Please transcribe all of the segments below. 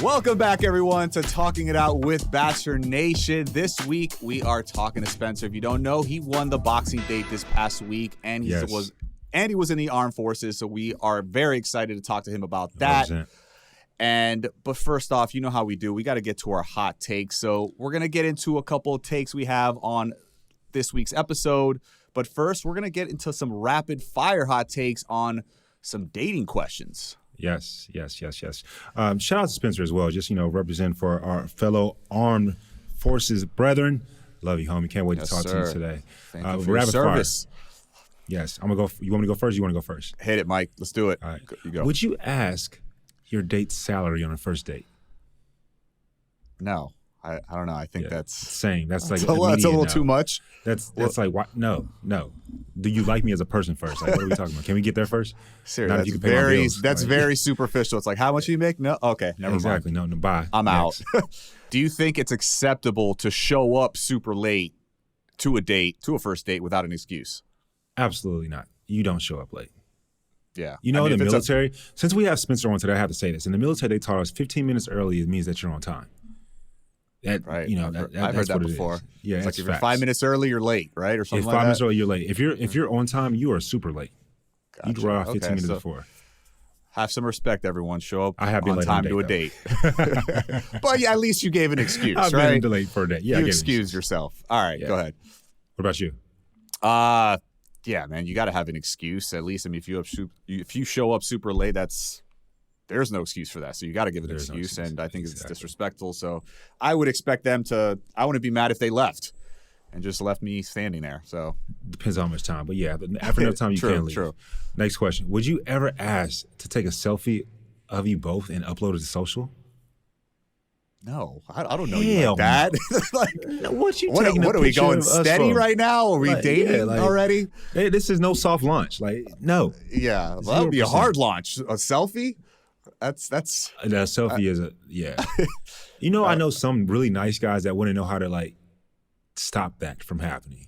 Welcome back, everyone, to Talking It Out with Bachelor Nation. This week, we are talking to Spencer. If you don't know, he won the boxing date this past week, and he was in the armed forces, so we are very excited to talk to him about that. 100%. But first off, you know how we do. We got to get to our hot takes. So we're going to get into a couple of takes we have on this week's episode. But first, we're going to get into some rapid fire hot takes on some dating questions. Yes. Shout out to Spencer as well. Just, represent for our fellow armed forces brethren. Love you, homie. Can't wait to talk to you today. Thank you for your service. Fire. Yes. I'm going to go. You want me to go first or you want to go first? Hit it, Mike. Let's do it. All right. You go. Would you ask your date's salary on a first date? No. I don't know. I think that's same. That's like a little too much. That's like what? No. Do you like me as a person first? Like, what are we talking about? Can we get there first? Seriously, that's very superficial. It's like, how much do you make? No, okay, never mind. No, bye. I'm out. Do you think it's acceptable to show up super late to a first date without an excuse? Absolutely not. You don't show up late. Yeah. In the military, since we have Spencer on today, I have to say this. In the military, they taught us 15 minutes early, it means that you're on time. Right. I've heard that before. Yeah, it's like if you're 5 minutes early, you're late, right? Or something like that. 5 minutes early, you're late. If you're on time, you are super late. Gotcha. You'd run off 15 minutes before. Have some respect, everyone. Show up I have been on late time on to a date. But yeah, at least you gave an excuse, I've right? I've been late for a date. Yeah, you excused yourself. All right, go ahead. What about you? Yeah, man, you got to have an excuse. At least, I mean, if you show up super late, there's no excuse for that. So you got to give an excuse, and I think it's disrespectful. So I would expect them to. I wouldn't be mad if they left and just left me standing there. So depends on how much time, but yeah, after enough time you can leave. True. Next question: would you ever ask to take a selfie of you both and upload it to social? No, I don't know you like that. What are we going steady right now? Are we dating already? Hey, this is no soft launch. No. Yeah, well, that would be a hard launch. A selfie? That's that selfie is I know some really nice guys that wouldn't know how to stop that from happening.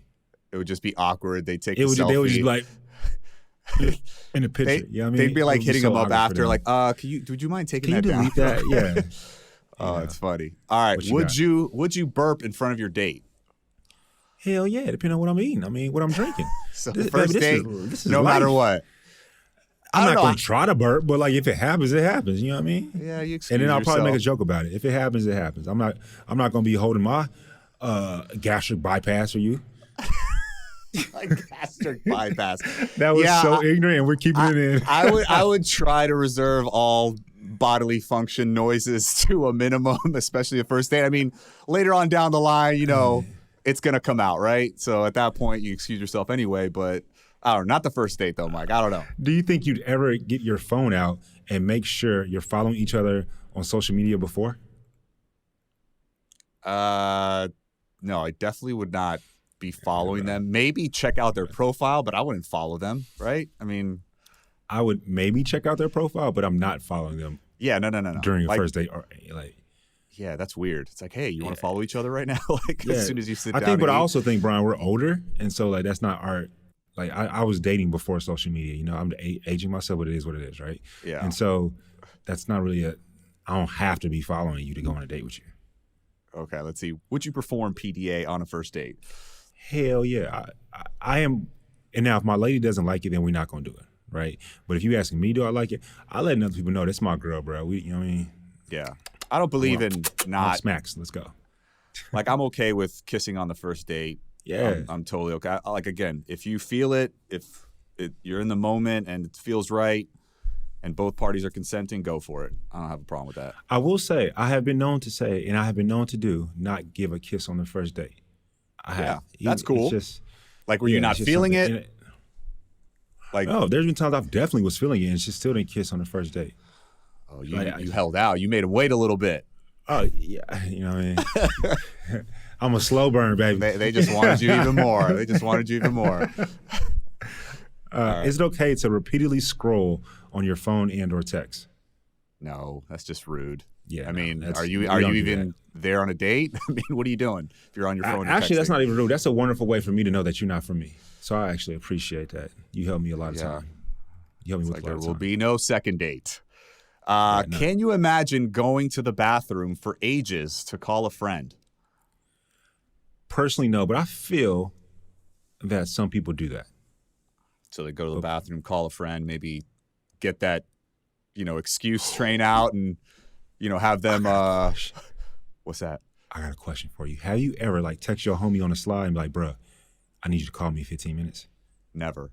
It would just be awkward. They'd take They would just be like in a picture. They'd be like hitting them up after, like, would you mind taking that down? Can you delete that? Yeah. Oh, it's funny. All right. Would you burp in front of your date? Hell yeah, depending on what I'm eating. I mean, what I'm drinking. So first date, this is no matter what. I'm not going to try to burp, but if it happens, it happens. You know what I mean? Yeah, you excuse And then I'll yourself. probably make a joke about it. If it happens, it happens. I'm not going to be holding my gastric bypass for you. My gastric bypass. That was so ignorant, and we're keeping it in. I would try to reserve all bodily function noises to a minimum, especially a first date. I mean, later on down the line, it's going to come out, right? So at that point, you excuse yourself anyway, but I don't know. Not the first date, though, Mike. I don't know. Do you think you'd ever get your phone out and make sure you're following each other on social media before? No, I definitely would not be following them. Maybe check out their profile, but I wouldn't follow them, right? I mean, I would maybe check out their profile, but I'm not following them. Yeah, no. During a first date, yeah, that's weird. It's like, hey, you want to follow each other right now? As soon as you sit down. I also think, Brian, we're older, and so that's not our. I was dating before social media. I'm aging myself, but it is what it is, right? Yeah. And so that's not really I don't have to be following you to go on a date with you. Okay, let's see. Would you perform PDA on a first date? Hell yeah. I am. And now if my lady doesn't like it, then we're not going to do it, right? But if you asking me, do I like it? I let other people know that's my girl, bro. You know what I mean? Yeah. I don't believe in not. Smacks, let's go. I'm okay with kissing on the first date. Yeah. I'm totally okay. Again, if you feel it, if you're in the moment and it feels right and both parties are consenting, go for it. I don't have a problem with that. I will say, I have been known to say, and I have been known to do, not give a kiss on the first date. That's cool. Just, were you not feeling it? No, there's been times I definitely was feeling it and she still didn't kiss on the first date. Oh, you held out. You made him wait a little bit. Oh, yeah. You know what I mean? I'm a slow burn, baby. They just wanted you even more. Right. Is it okay to repeatedly scroll on your phone and or text? No, that's just rude. Yeah. I mean, are you even there on a date? I mean, what are you doing if you're on your phone? Actually, that's not even rude. That's a wonderful way for me to know that you're not for me. So I actually appreciate that. You helped me a lot of time. You helped me with a lot of time. There will be no second date. Can you imagine going to the bathroom for ages to call a friend? Personally, no, but I feel that some people do that. So they go to the bathroom, call a friend, maybe get that, excuse train out and, have them, what's that? I got a question for you. Have you ever text your homie on the slide and be like, bruh, I need you to call me in 15 minutes? Never.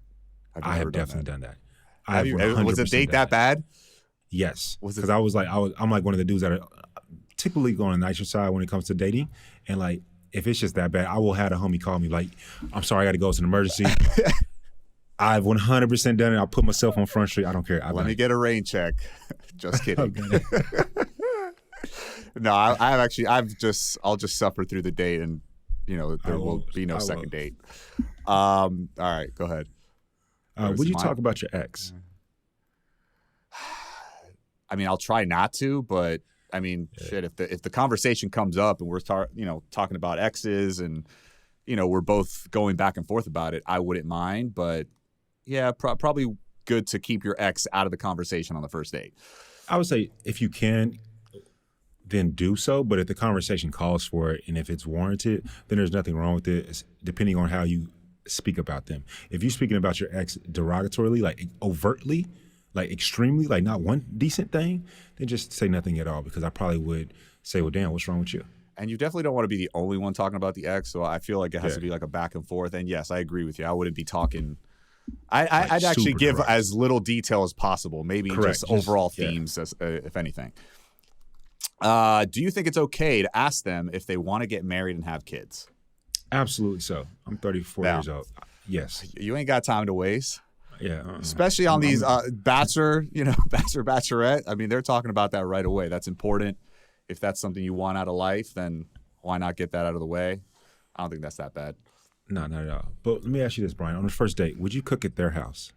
I have definitely done that. Was the date that bad? Yes. Because I'm like one of the dudes that are typically going on the nicer side when it comes to dating. And if it's just that bad, I will have a homie call me like, I'm sorry, I got to go. It's an emergency. I've 100% done it. I'll put myself on Front Street. I don't care. Let me get a rain check. Just kidding. No, I'll just suffer through the date and, there will be no second date. All right, go ahead. Would you talk about your ex? I mean, I'll try not to, but shit, if the conversation comes up and we're talking about exes and we're both going back and forth about it, I wouldn't mind. But yeah, probably good to keep your ex out of the conversation on the first date. I would say if you can, then do so. But if the conversation calls for it and if it's warranted, then there's nothing wrong with it. It's depending on how you speak about them. If you're speaking about your ex derogatorily, overtly, extremely, not one decent thing, then just say nothing at all, because I probably would say, well, damn, what's wrong with you? And you definitely don't want to be the only one talking about the ex, so I feel like it has to be a back and forth. And yes, I agree with you. I wouldn't be talking. I'd actually give as little detail as possible, maybe just overall themes, as, if anything. Do you think it's okay to ask them if they want to get married and have kids? Absolutely so. I'm 34 years old. Yes. You ain't got time to waste. Yeah. Especially on these Bachelorette. I mean, they're talking about that right away. That's important. If that's something you want out of life, then why not get that out of the way? I don't think that's that bad. No, not at all. But let me ask you this, Bryan. On the first date, would you cook at their house?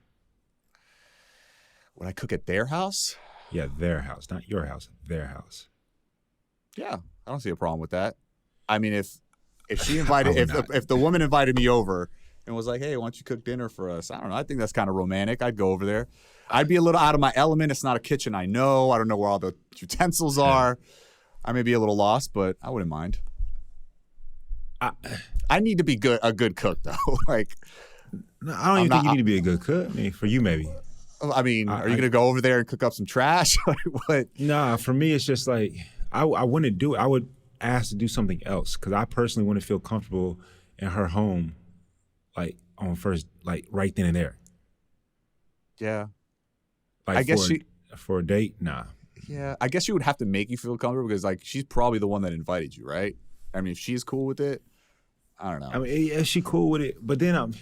Would I cook at their house? Yeah, their house. Not your house, their house. Yeah, I don't see a problem with that. I mean, if she invited, if the woman invited me over and was like, hey, why don't you cook dinner for us? I don't know. I think that's kind of romantic. I'd go over there. I'd be a little out of my element. It's not a kitchen I know. I don't know where all the utensils are. I may be a little lost, but I wouldn't mind. I need to be a good cook, though. No, I don't even think you need to be a good cook. I mean, for you, maybe. I mean, are you going to go over there and cook up some trash? What? Nah, for me, it's just I wouldn't do it. I would ask to do something else, because I personally wouldn't feel comfortable in her home, on first, right then and there. Yeah. I guess for a date, nah. Yeah, I guess she would have to make you feel comfortable, because she's probably the one that invited you, right? I mean, if she's cool with it, I don't know. I mean, is she cool with it? But then I'm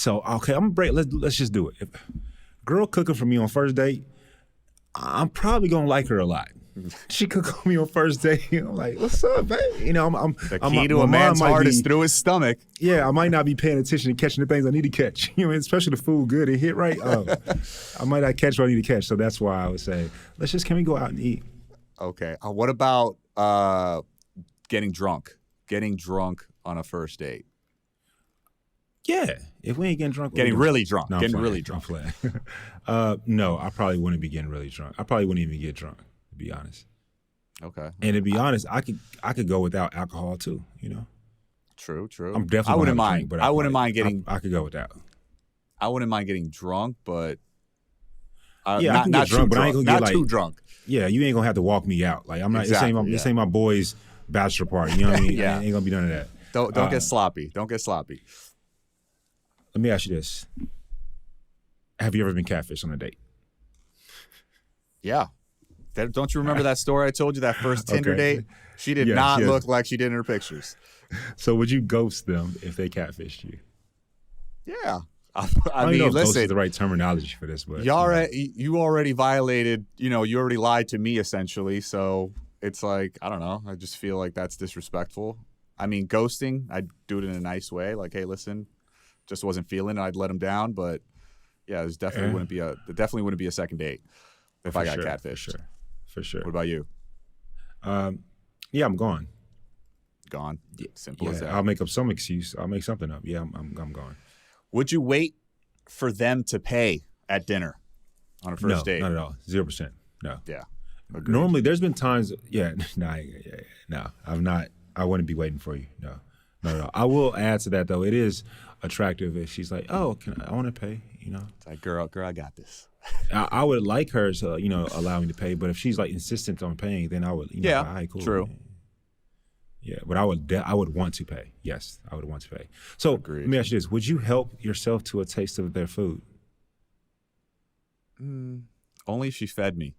gonna break. Let's just do it. If girl cooking for me on first date, I'm probably gonna like her a lot. She cook for me on first date. I'm like, what's up, babe? The key to a man's heart is through his stomach. Yeah, I might not be paying attention and catching the things I need to catch. Especially the food good and hit right. I might not catch what I need to catch. So that's why I would say, can we go out and eat? Okay. What about getting drunk? Getting drunk on a first date. Yeah, if we ain't getting drunk, getting really drunk. No, getting really drunk. No, I probably wouldn't be getting really drunk. I probably wouldn't even get drunk, to be honest. Okay. And to be honest, I could go without alcohol too. True. I'm definitely. I wouldn't mind. Drink, but I wouldn't mind getting. I could go without. I wouldn't mind getting drunk, but I can get drunk, but I ain't gonna get too drunk. Yeah, you ain't gonna have to walk me out. I'm not. Exactly, this ain't my boy's bachelor party. You know what I mean? Yeah. I ain't gonna be none of that. Don't get sloppy. Don't get sloppy. Let me ask you this: have you ever been catfished on a date? Yeah. Don't you remember that story I told you, that first Tinder date? She did not look like she did in her pictures. So would you ghost them if they catfished you? Yeah. I mean, listen, ghost is the right terminology for this, but you already violated, you already lied to me essentially. So it's I don't know. I just feel like that's disrespectful. I mean, ghosting, I'd do it in a nice way. Hey, listen, just wasn't feeling it. I'd let him down. But yeah, there's definitely wouldn't be a second date if I got catfished. For sure. What about you? Yeah, I'm gone. Gone. Simple as that. I'll make up some excuse. I'll make something up. Yeah, I'm gone. Would you wait for them to pay at dinner? on a first date? No, not at all. 0%. No. Yeah. Agreed. Normally, there's been times, no, I'm not. I wouldn't be waiting for you. No, not at all. I will add to that, though. It is attractive if she's like, oh, I want to pay, It's like, girl, I got this. I would like her to, allow me to pay, but if she's like insistent on paying, then I would, yeah, all right, cool. True. Yeah, but I would want to pay. Yes, I would want to pay. So Agreed. Let me ask you this: would you help yourself to a taste of their food? Only if she fed me.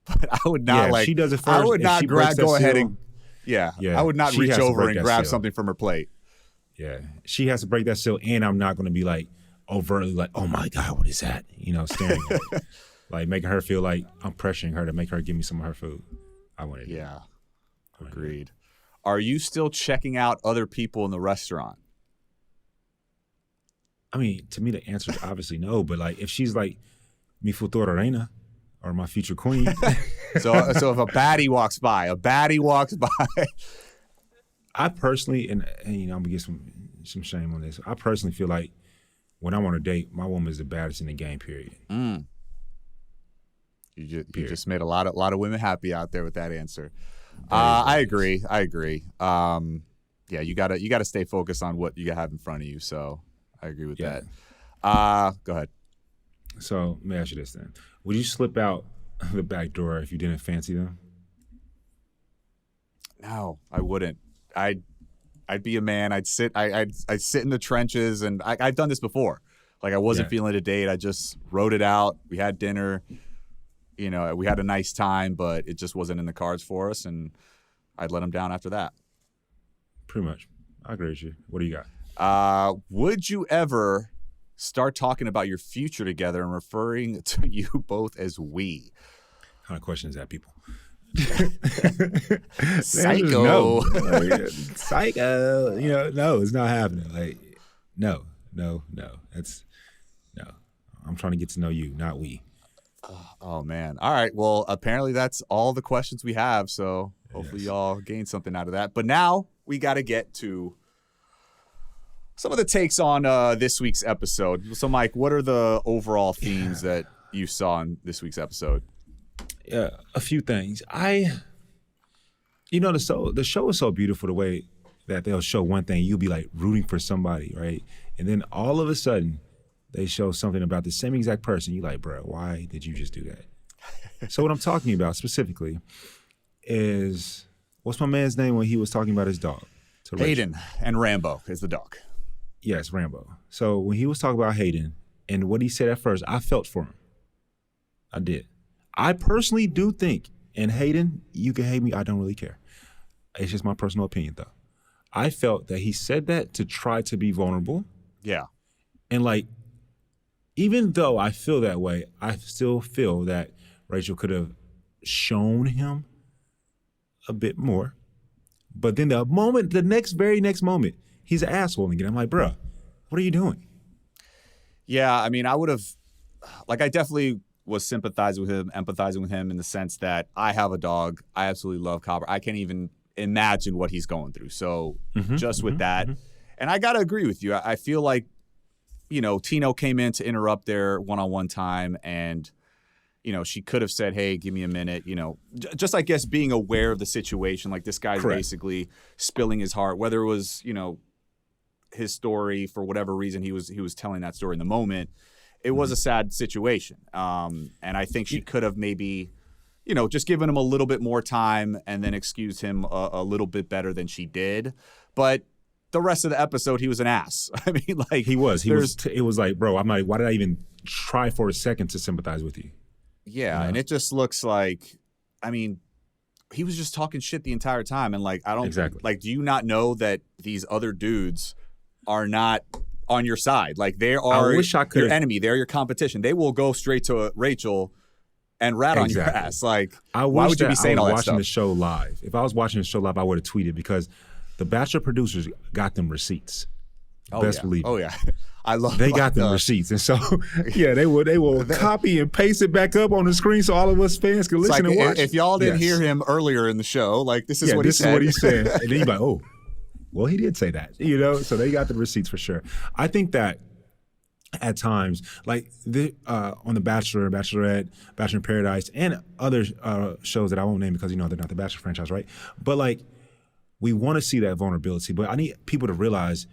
But I would not if she does it first. I would not go ahead seal, and. Yeah, I would not reach over and grab something from her plate. Yeah, she has to break that seal, and I'm not going to be like overtly like, oh my God, what is that? Staring at it. Like making her feel like I'm pressuring her to make her give me some of her food. I want it. Yeah, agreed. Are you still checking out other people in the restaurant? I mean, to me, the answer is obviously no. But like, if she's like, mi futura reina, or my future queen. So if a baddie walks by, I personally, and I'm gonna get some shame on this. I personally feel like when I'm on a date, my woman is the baddest in the game. Period. You just made a lot of women happy out there with that answer. I agree. Yeah, you gotta stay focused on what you have in front of you. So I agree with that. Go ahead. So let me ask you this then: would you slip out the back door if you didn't fancy them? No, I wouldn't. I'd be a man. I'd sit in the trenches, and I've done this before. Like I wasn't feeling a date. I just wrote it out. We had dinner. We had a nice time, but it just wasn't in the cards for us, and I'd let him down after that. Pretty much. I agree with you. What do you got? Would you ever start talking about your future together and referring to you both as we? What kind of question is that, people? Psycho. Psycho. No, it's not happening. Like, no. That's no. I'm trying to get to know you, not we. Oh man. All right. Well, apparently that's all the questions we have. So hopefully y'all gain something out of that. But now we got to get to some of the takes on this week's episode. So Mike, what are the overall themes that you saw in this week's episode? Yeah, a few things. The show is so beautiful the way that they'll show one thing, you'll be like rooting for somebody, right? And then all of a sudden they show something about the same exact person. You're like, bro, why did you just do that? So what I'm talking about specifically is, what's my man's name when he was talking about his dog? Hayden, and Rambo is the dog. Yes, Rambo. So when he was talking about Hayden and what he said at first, I felt for him. I did. I personally do think, and Hayden, you can hate me, I don't really care. It's just my personal opinion, though. I felt that he said that to try to be vulnerable. Yeah. And like, even though I feel that way, I still feel that Rachel could have shown him a bit more. But then the very next moment, he's an asshole again. I'm like, bro, what are you doing? Yeah, I mean, I would have, I definitely was sympathizing with him, empathizing with him in the sense that I have a dog. I absolutely love Copper. I can't even imagine what he's going through. So with that, and I got to agree with you. I feel like, Tino came in to interrupt their one-on-one time, and, she could have said, hey, give me a minute, just, I guess, being aware of the situation. Like, this guy's basically spilling his heart, whether it was, his story for whatever reason he was telling that story in the moment. It was a sad situation. And I think she could have maybe, just given him a little bit more time and then excused him a little bit better than she did. But the rest of the episode, he was an ass. I mean, like he was. It was like, bro, I'm like, why did I even try for a second to sympathize with you? Yeah, and it just looks like, I mean, he was just talking shit the entire time, and I don't do you not know that these other dudes are not on your side? Like, they are your enemy. They're your competition. They will go straight to Rachel and rat on your ass. Like, why would you be saying all that stuff? Watching the show live. If I was watching the show live, I would have tweeted, because the Bachelor producers got them receipts. Best believe it. Oh yeah, I love. They got them receipts, and so they will copy and paste it back up on the screen so all of us fans can listen and watch. If y'all didn't hear him earlier in the show, this is what he said. This is what he said, and then you're like, oh, well, he did say that, So they got the receipts for sure. I think that at times, like on The Bachelor, Bachelorette, Bachelor in Paradise, and other shows that I won't name because they're not the Bachelor franchise, right? But like, we want to see that vulnerability, but I need people to realize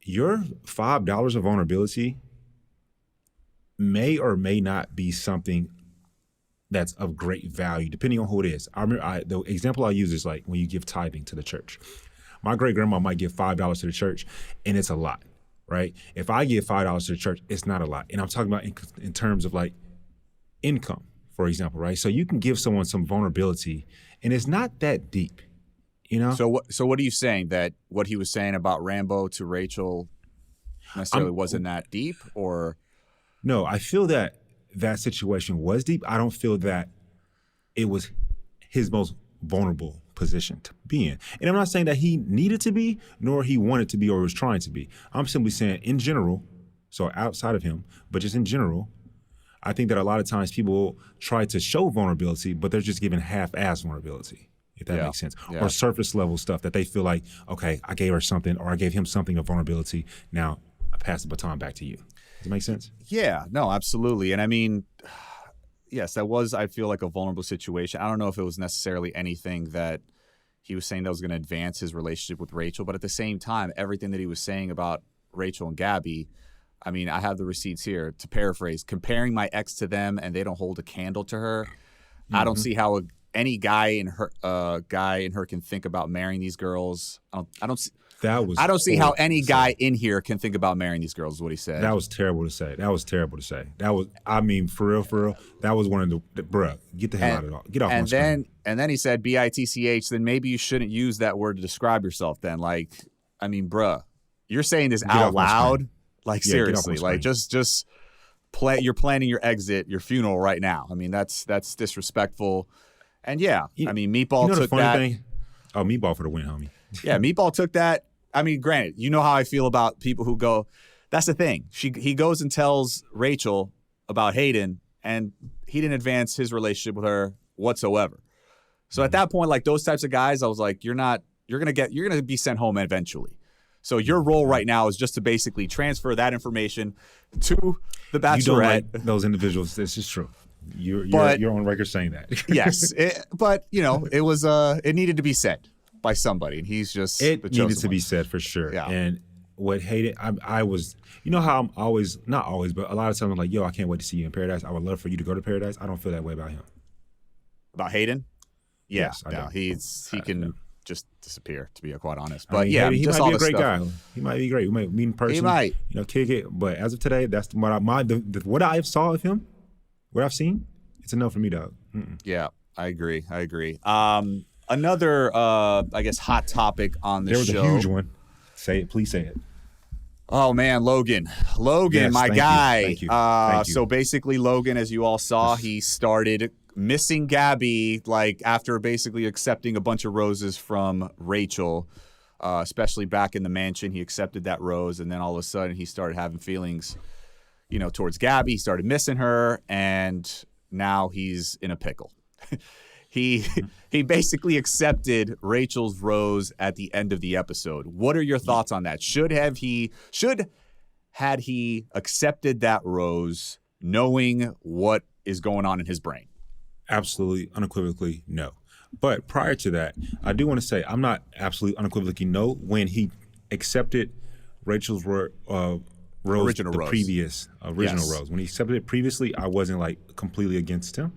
your $5 of vulnerability may or may not be something that's of great value, depending on who it is. I remember the example I use is like when you give tithing to the church. My great grandma might give $5 to the church, and it's a lot, right? If I give $5 to the church, it's not a lot. And I'm talking about in terms of like income, for example, right? So you can give someone some vulnerability, and it's not that deep, you know? So what are you saying? That what he was saying about Rambo to Rachel necessarily wasn't that deep, or? No, I feel that situation was deep. I don't feel that it was his most vulnerable position to be in. And I'm not saying that he needed to be, nor he wanted to be or was trying to be. I'm simply saying in general, so outside of him, but just in general, I think that a lot of times people try to show vulnerability, but they're just giving half-ass vulnerability, if that makes sense. Yeah. Or surface level stuff that they feel like, okay, I gave her something or I gave him something of vulnerability. Now I pass the baton back to you. Does it make sense? Yeah, no, absolutely. And I mean, yes, that was, I feel like, a vulnerable situation. I don't know if it was necessarily anything that he was saying that was going to advance his relationship with Rachel, but at the same time, everything that he was saying about Rachel and Gabby, I mean, I have the receipts here. To paraphrase, comparing my ex to them and they don't hold a candle to her. Mm-hmm. I don't see how any guy in her can think about marrying these girls. I don't see how any guy in here can think about marrying these girls, is what he said. That was terrible to say. That was, I mean, for real, that was one of the bruh, get the hell out of it. Get off my screen. And then he said, bitch, then maybe you shouldn't use that word to describe yourself then. Like, I mean, bruh, you're saying this out loud? Like, seriously, like, just play. You're planning your exit, your funeral right now. I mean, that's disrespectful. And I mean, Meatball took that. Thing? Oh, Meatball for the win, homie. Yeah, Meatball took that. I mean, granted, you know how I feel about people who go, that's the thing. He goes and tells Rachel about Hayden, and he didn't advance his relationship with her whatsoever. So at that point, like, those types of guys, I was like, you're going to be sent home eventually. So your role right now is just to basically transfer that information to the Bachelorette. You don't like those individuals. This is true. You're on record saying that. Yes, but it was it needed to be said by somebody, and he's just needed to be said for sure. Yeah. And what Hayden, I was, how I'm always, not always, but a lot of times I'm like, yo, I can't wait to see you in paradise. I would love for you to go to paradise. I don't feel that way about him. About Hayden? Yeah, yes, no, he can just disappear, to be quite honest. But he might be a great guy. He might be great. We might meet in person. He might, kick it. But as of today, that's what I saw of him. What I've seen, it's a no for me, dog. Mm-mm. Yeah, I agree. Another, I guess, hot topic on this show. There was a huge one. Say it. Please say it. Oh, man, Logan, yes, my guy. Thank you. So basically, Logan, as you all saw, he started missing Gabby, like, after basically accepting a bunch of roses from Rachel, especially back in the mansion. He accepted that rose, and then all of a sudden he started having feelings, towards Gabby. He started missing her, and now he's in a pickle. He basically accepted Rachel's rose at the end of the episode. What are your thoughts on that? Had he accepted that rose knowing what is going on in his brain? Absolutely, unequivocally, no. But prior to that, I do want to say I'm not absolutely unequivocally no when he accepted Rachel's rose, original rose. When he accepted it previously, I wasn't like completely against him.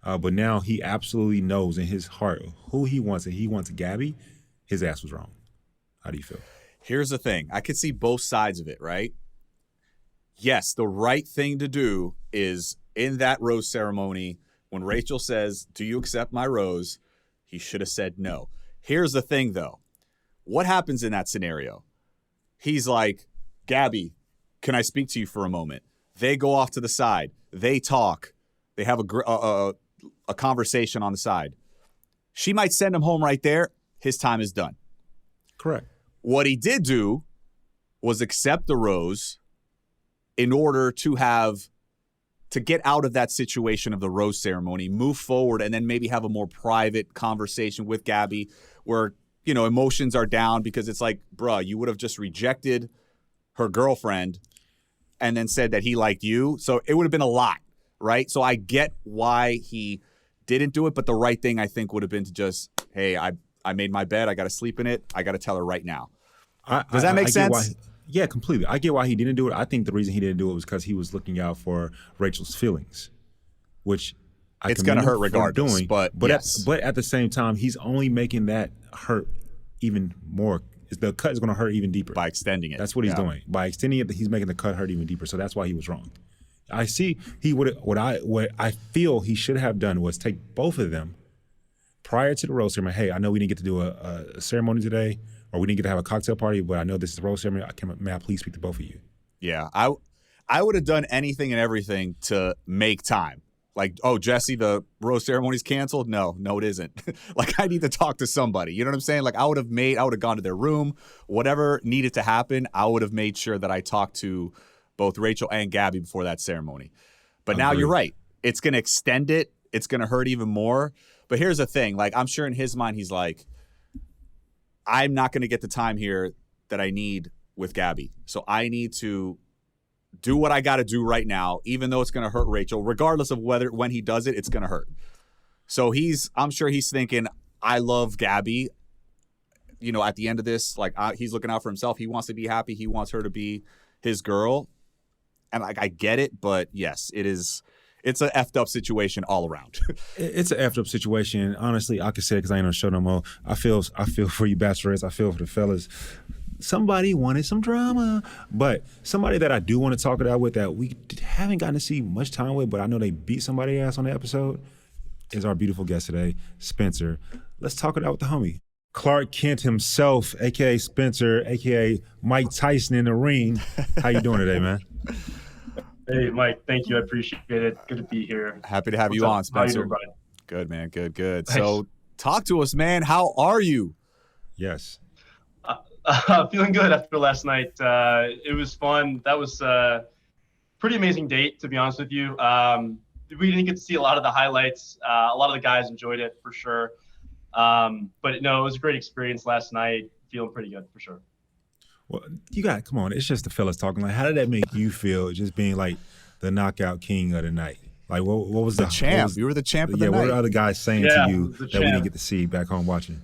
But now he absolutely knows in his heart who he wants, and he wants Gabby. His ass was wrong. How do you feel? Here's the thing. I could see both sides of it, right? Yes, the right thing to do is in that rose ceremony, when Rachel says, "Do you accept my rose?" he should have said no. Here's the thing, though. What happens in that scenario? He's like, "Gabby, can I speak to you for a moment?" They go off to the side. They talk. They have a conversation on the side. She might send him home right there. His time is done. Correct. What he did do was accept the rose in order to get out of that situation of the rose ceremony, move forward, and then maybe have a more private conversation with Gabby where, emotions are down, because it's like, bruh, you would have just rejected her girlfriend and then said that he liked you. So it would have been a lot, right? So I get why he didn't do it, but the right thing I think would have been to just, hey, I made my bed. I got to sleep in it. I got to tell her right now. Does that make sense? Yeah, completely. I get why he didn't do it. I think the reason he didn't do it was because he was looking out for Rachel's feelings, which it's going to hurt regardless. But at the same time, he's only making that hurt even more. The cut is going to hurt even deeper by extending it. That's what he's doing. By extending it, he's making the cut hurt even deeper. So that's why he was wrong. I see he would what I feel he should have done was take both of them prior to the rose ceremony. Hey, I know we didn't get to do a ceremony today, or we didn't get to have a cocktail party, but I know this is a rose ceremony. May I please speak to both of you? Yeah, I would have done anything and everything to make time. Like, oh, Jesse, the rose ceremony's canceled? No, it isn't. Like, I need to talk to somebody. You know what I'm saying? Like, I would have gone to their room. Whatever needed to happen, I would have made sure that I talked to both Rachel and Gabby before that ceremony. But now you're right. It's going to extend it. It's going to hurt even more. But here's the thing. Like, I'm sure in his mind, he's like, I'm not going to get the time here that I need with Gabby. So I need to do what I got to do right now, even though it's going to hurt Rachel, regardless of when he does it, it's going to hurt. So I'm sure he's thinking, I love Gabby. You know, at the end of this, like he's looking out for himself. He wants to be happy. He wants her to be his girl. And like, I get it, but yes, it's an effed up situation all around. It's an effed up situation. Honestly, I could say it because I ain't on the show no more. I feel for you bachelorettes. I feel for the fellas. Somebody wanted some drama, but somebody that I do want to talk it out with that we haven't gotten to see much time with, but I know they beat somebody's ass on the episode, is our beautiful guest today, Spencer. Let's talk it out with the homie. Clark Kent himself, a.k.a. Spencer, a.k.a. Mike Tyson in the ring. How you doing today, man? Hey, Mike. Thank you. I appreciate it. Good to be here. Happy to have you on, Spencer. How you doing, Brian? Good, man. Good. So talk to us, man. How are you? Yes. Feeling good after last night. It was fun. That was a pretty amazing date, to be honest with you. We didn't get to see a lot of the highlights. A lot of the guys enjoyed it for sure. But no, it was a great experience last night. Feeling pretty good for sure. Well, come on. It's just the fellas talking. Like, how did that make you feel, just being like the knockout king of the night? Like, what was the champ? You were the champ of the night. What were other guys saying to you that we didn't get to see back home watching?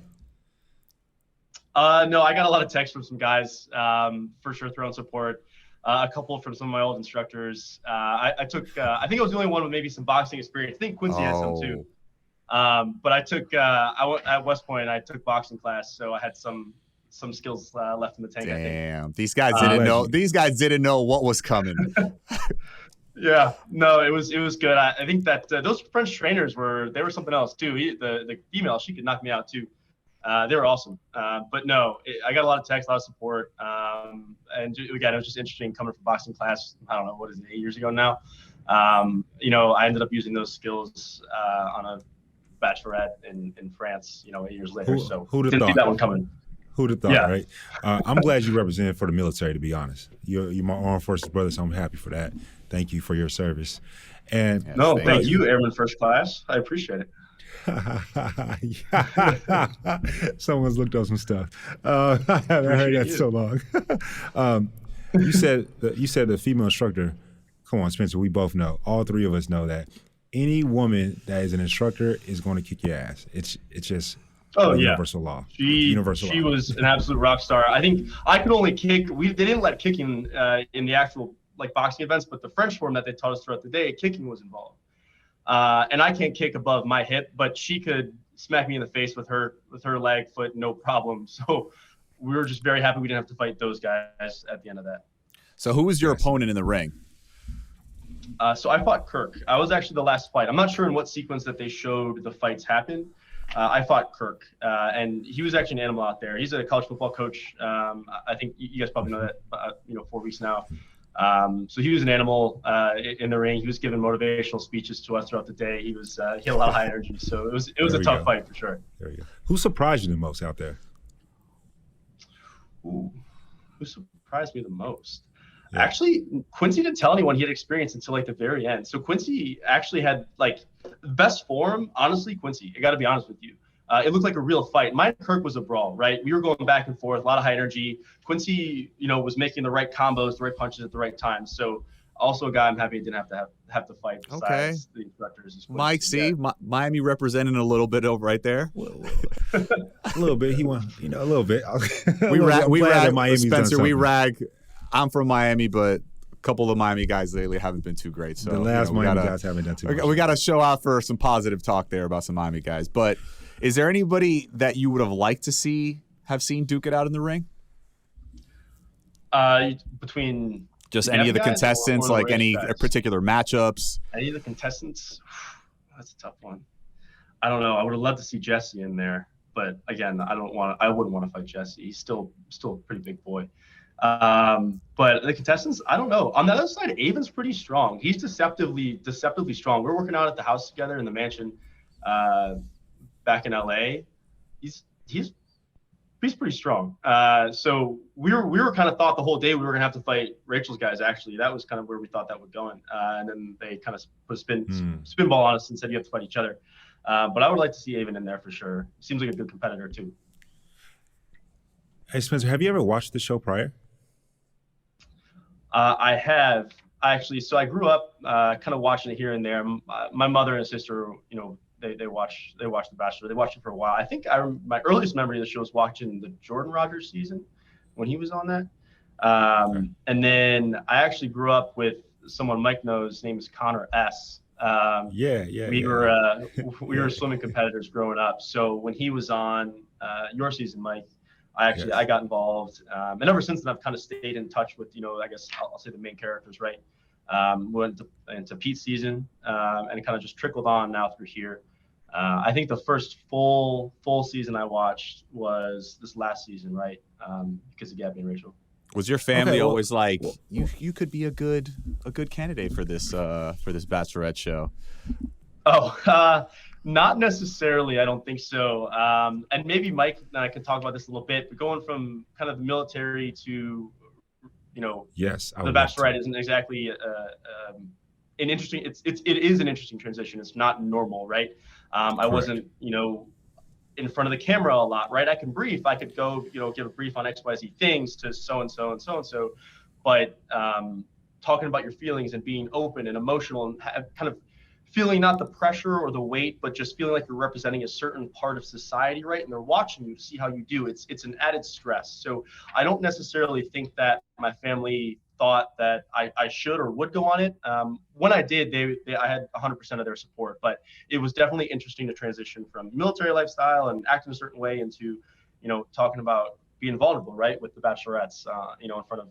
No, I got a lot of texts from some guys, for sure, throwing support. A couple from some of my old instructors. I think I was the only one with maybe some boxing experience. I think Quincy had some too. But I took, at West Point, I took boxing class, so I had some skills left in the tank. Damn, these guys didn't know. These guys didn't know what was coming. Yeah, no, it was good. I think that those French trainers were something else too. The female, she could knock me out too. They were awesome. But no, I got a lot of texts, a lot of support. And again, it was just interesting coming from boxing class. I don't know, what is it, 8 years ago now? I ended up using those skills on a Bachelorette in France, 8 years later. Who'd have thought? See that one coming. Who'd have thought, right? I'm glad you represent for the military, to be honest. You're my armed forces brother, so I'm happy for that. Thank you for your service. And thank you, Airman First Class. I appreciate it. Someone's looked up some stuff. I haven't heard that so long. You said the female instructor. Come on, Spencer. We both know. All three of us know that any woman that is an instructor is going to kick your ass. It's just universal law. She was an absolute rock star. I think I could only kick. They didn't let kicking in the actual boxing events, but the French form that they taught us throughout the day, kicking was involved. And I can't kick above my hip, but she could smack me in the face with her leg, foot, no problem. So we were just very happy we didn't have to fight those guys at the end of that. So who was your opponent in the ring? So I fought Kirk. I was actually the last fight. I'm not sure in what sequence that they showed the fights happen. I fought Kirk, and he was actually an animal out there. He's a college football coach. I think you guys probably know that, 4 weeks now. So he was an animal in the ring. He was giving motivational speeches to us throughout the day. He had a lot of high energy. So it was a tough fight for sure. There you go. Who surprised you the most out there? Ooh, who surprised me the most? Yeah. Actually, Quincy didn't tell anyone he had experience until the very end. So Quincy actually had the best form. Honestly, Quincy, I got to be honest with you. it looked like a real fight. Mine and Kirk was a brawl, right? We were going back and forth, a lot of high energy. Quincy, was making the right combos, the right punches at the right time. So also a guy I'm happy didn't have to fight besides the instructors. Mike, see, Miami representing a little bit over right there. A little bit. He won, a little bit. We rag, Spencer. We rag. I'm from Miami, but a couple of the Miami guys lately haven't been too great. So the last Miami guys haven't done too much. We got to show out for some positive talk there about some Miami guys. But is there anybody that you would have liked to have seen duke it out in the ring? Between just any of the contestants, like any particular matchups? Any of the contestants? That's a tough one. I don't know. I would have loved to see Jesse in there, but again, I wouldn't want to fight Jesse. He's still a pretty big boy. But the contestants, I don't know. On the other side, Avon's pretty strong. He's deceptively strong. We're working out at the house together in the mansion, back in LA. He's pretty strong. So we were kind of thought the whole day we were gonna have to fight Rachel's guys. Actually, that was kind of where we thought that would go in. And then they kind of put a spinball on us and said you have to fight each other. But I would like to see Avon in there for sure. Seems like a good competitor too. Hey Spencer, have you ever watched the show prior? I have actually. So I grew up kind of watching it here and there. My mother and sister, they watch The Bachelor. They watched it for a while. I think my earliest memory of the show was watching the Jordan Rogers season when he was on that. Okay. And then I actually grew up with someone Mike knows. His name is Connor S. We were swimming competitors growing up. So when he was on your season, Mike, I got involved. And ever since then, I've kind of stayed in touch with, I guess I'll say the main characters, right? Went into Pete's season and kind of just trickled on now through here. I think the first full season I watched was this last season, right? Because of Gabby and Rachel. Was your family always like, you could be a good candidate for this Bachelorette show? Not necessarily. I don't think so. And maybe Mike and I can talk about this a little bit. But going from kind of the military to, yes, the Bachelorette isn't exactly an interesting. It is an interesting transition. It's not normal, right? I wasn't, in front of the camera a lot, right? I can brief. I could go, give a brief on XYZ things to so and so and so and so, but talking about your feelings and being open and emotional and kind of feeling not the pressure or the weight, but just feeling like you're representing a certain part of society, right? And they're watching you to see how you do. It's an added stress. So I don't necessarily think that my family thought that I should or would go on it. When I did, I had 100% of their support, but it was definitely interesting to transition from military lifestyle and acting a certain way into, talking about being vulnerable, right? With the Bachelorettes, in front of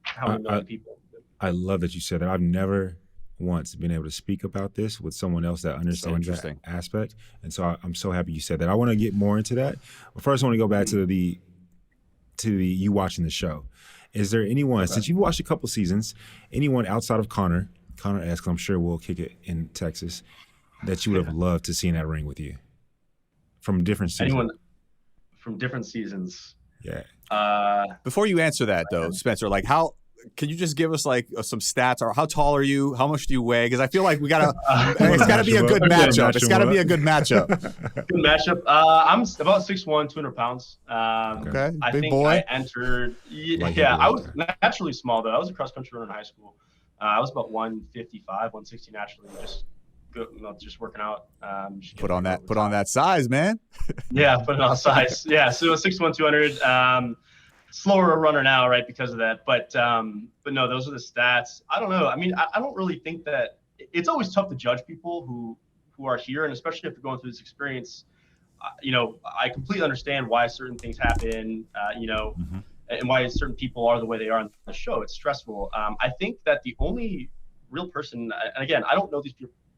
how many million people. I love that you said that. I've never once been able to speak about this with someone else that understands that aspect. And so I'm so happy you said that. I want to get more into that. But first I want to go back to the you watching the show. Is there anyone, since you've watched a couple seasons, anyone outside of Connor S, 'cause I'm sure we'll kick it in Texas, that you would have loved to see in that ring with you from different seasons? Anyone from different seasons? Yeah. Before you answer that, though, Spencer, can you just give us some stats, or how tall are you? How much do you weigh? Because I feel like it's got to be a good matchup. It's got to be a good matchup. Good matchup. I'm about 6'1", 200 pounds. Okay, I big think boy. I entered. I was naturally small though. I was a cross country runner in high school. I was about 155, 160 naturally. Just working out. Put on that size, man. Yeah, put it on size. Yeah, so 6'1", 200. Slower runner now, right, because of that. But no, those are the stats. I don't know. I mean, I don't really think that it's always tough to judge people who are here, and especially if they're going through this experience. I completely understand why certain things happen. And why certain people are the way they are on the show. It's stressful. I think that the only real person, and again, I don't know these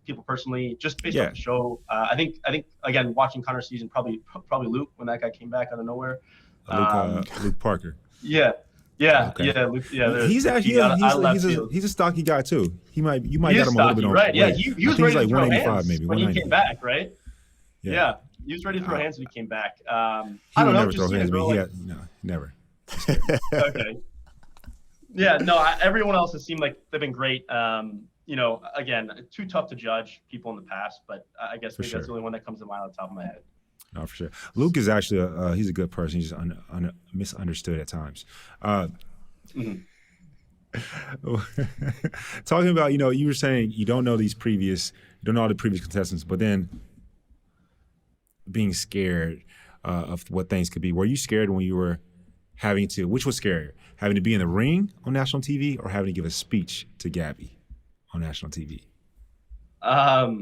people personally, just based off the show. I think again, watching Connor's season, probably Luke when that guy came back out of nowhere. Luke Parker. Yeah. Luke, he's a stocky guy too. You might get him a little bit on right. Yeah, he was ready to throw hands maybe when he came back, right? Yeah, he was ready to throw hands when he came back. I don't know. Never throw hands, but never. Okay. Yeah, no. Everyone else has seemed like they've been great. Again, too tough to judge people in the past, but I guess maybe that's the only one that comes to mind on the top of my head. No, for sure. Luke is actually he's a good person. He's just misunderstood at times. Talking about, you were saying you don't know all the previous contestants, but then being scared of what things could be. Were you scared when you were which was scarier, having to be in the ring on national TV or having to give a speech to Gabby on national TV? I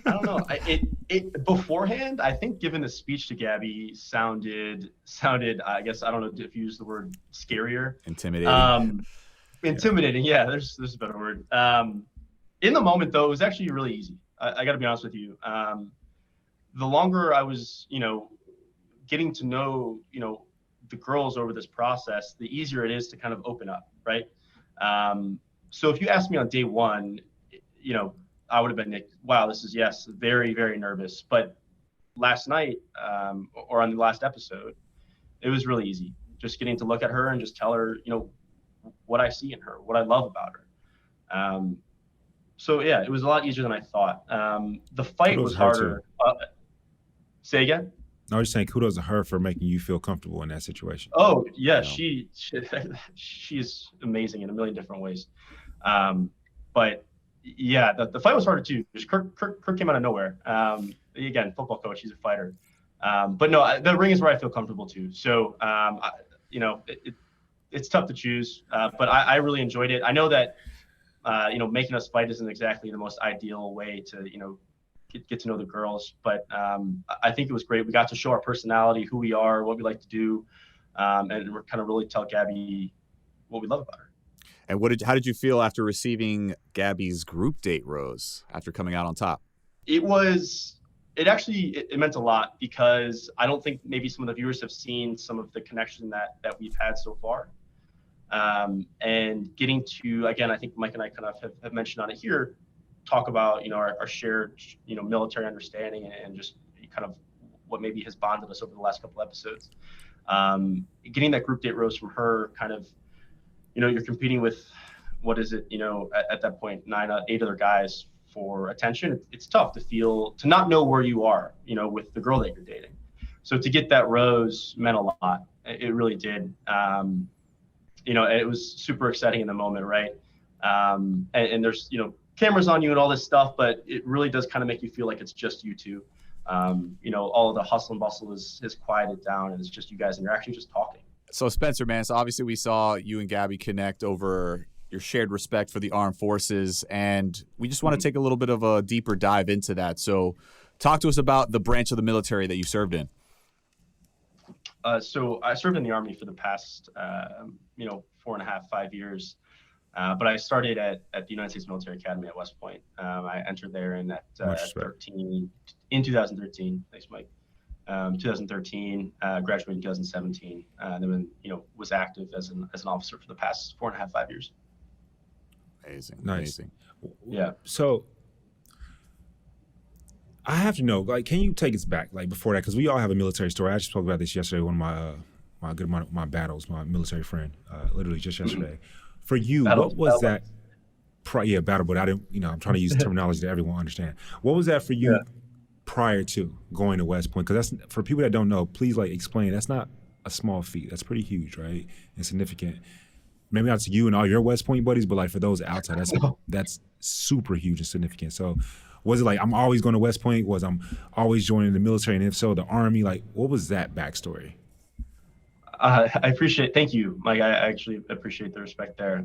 don't know. It beforehand, I think giving the speech to Gabby sounded. I guess I don't know if you use the word scarier. Intimidating. Intimidating. Yeah, there's a better word. In the moment though, it was actually really easy. I got to be honest with you. The longer I was, getting to know, the girls over this process, the easier it is to kind of open up, right? So if you asked me on day one, I would have been, wow, this is, yes, very, very nervous. But last night, or on the last episode, it was really easy. Just getting to look at her and just tell her, what I see in her, what I love about her. So yeah, it was a lot easier than I thought. The fight was harder. Say again? I was just saying kudos to her for making you feel comfortable in that situation. Oh yeah, she's amazing in a million different ways. But yeah, the fight was harder too. Just Kirk came out of nowhere. Again, football coach, he's a fighter. But no, the ring is where I feel comfortable too. So it's tough to choose, but I really enjoyed it. I know that making us fight isn't exactly the most ideal way to get to know the girls, but I think it was great. We got to show our personality, who we are, what we like to do, and we're kind of really tell Gabby what we love about her. And how did you feel after receiving Gabby's group date rose after coming out on top? It meant a lot because I don't think maybe some of the viewers have seen some of the connection that we've had so far. And getting to, again, I think Mike and I kind of have mentioned on it here, talk about, our shared, military understanding and just kind of what maybe has bonded us over the last couple episodes. Getting that group date rose from her kind of, you're competing with, what is it, at that point, 8 other guys for attention. It's tough to not know where you are, with the girl that you're dating. So to get that rose meant a lot. It really did. It was super exciting in the moment, right? And there's, cameras on you and all this stuff, but it really does kind of make you feel like it's just you two. All of the hustle and bustle is quieted down and it's just you guys and you're actually just talking. So Spencer, man, so obviously we saw you and Gabby connect over your shared respect for the armed forces, and we just want to take a little bit of a deeper dive into that. So talk to us about the branch of the military that you served in. So I served in the Army for the past, 4.5, 5 years. But I started at the United States Military Academy at West Point. I entered there in 2013. Thanks, Mike. 2013, graduated in 2017, and then was active as an officer for the past 4.5, 5 years. Amazing. Nice. Amazing. Yeah. So I have to know, can you take us back, before that? Because we all have a military story. I just spoke about this yesterday. One of my battles, my military friend, literally just yesterday. For you, what was that? Battle, but I didn't. I'm trying to use terminology that everyone understands. What was that for you prior to going to West Point? Because that's, for people that don't know, please explain. That's not a small feat. That's pretty huge, right? And significant. Maybe not to you and all your West Point buddies, but for those outside, that's super huge and significant. So, was it I'm always going to West Point? Was I'm always joining the military? And if so, the Army? What was that backstory? I appreciate. Thank you, Mike. I actually appreciate the respect there.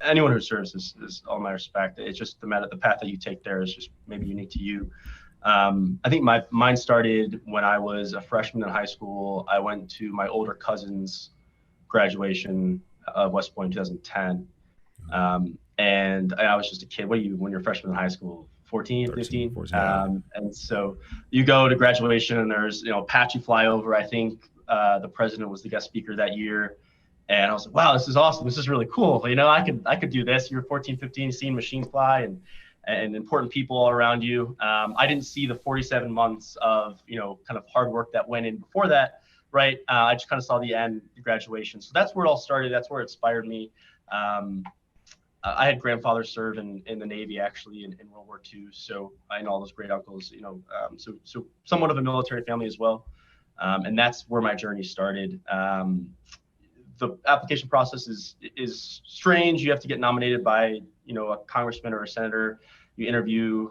Anyone who serves is all my respect. It's just the path that you take there is just maybe unique to you. I think mine started when I was a freshman in high school. I went to my older cousin's graduation of West Point in 2010. And I was just a kid. When you're a freshman in high school? 14, 15? 14. And so you go to graduation and there's, Apache flyover. I think the president was the guest speaker that year. And I was like, wow, this is awesome. This is really cool. I could do this. You're 14, 15, seeing machines fly and important people all around you. I didn't see the 47 months of, kind of hard work that went in before that, right? I just kind of saw the end, the graduation. So that's where it all started. That's where it inspired me. I had grandfather serve in the Navy actually in World War II. So I know all those great uncles, so somewhat of a military family as well. And that's where my journey started. The application process is strange. You have to get nominated by, a congressman or a senator. You interview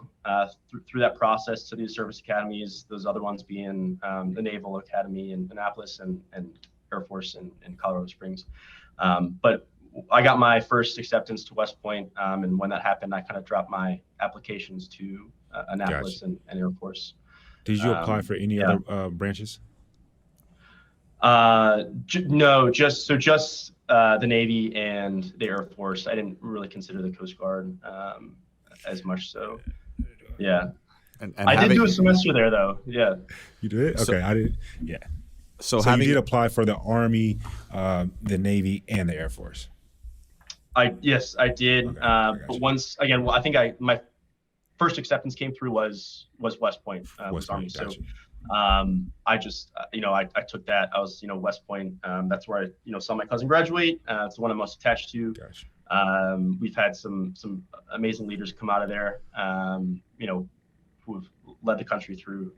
through that process to these service academies, those other ones being the Naval Academy in Annapolis and Air Force in Colorado Springs. But I got my first acceptance to West Point, and when that happened, I kind of dropped my applications to Annapolis and Air Force. Did you apply for any other branches? No, just the Navy and the Air Force. I didn't really consider the Coast Guard as much. So, yeah. And I did do a semester there, though. Yeah. You did? Okay, I did. Yeah. So you did apply for the Army, the Navy, and the Air Force. Yes, I did. Okay, but once again, I think my first acceptance came through was West Point. West Army. Point, so I just I took that. I was West Point. That's where I saw my cousin graduate. It's the one I'm most attached to. Gotcha. We've had some amazing leaders come out of there. Who have led the country through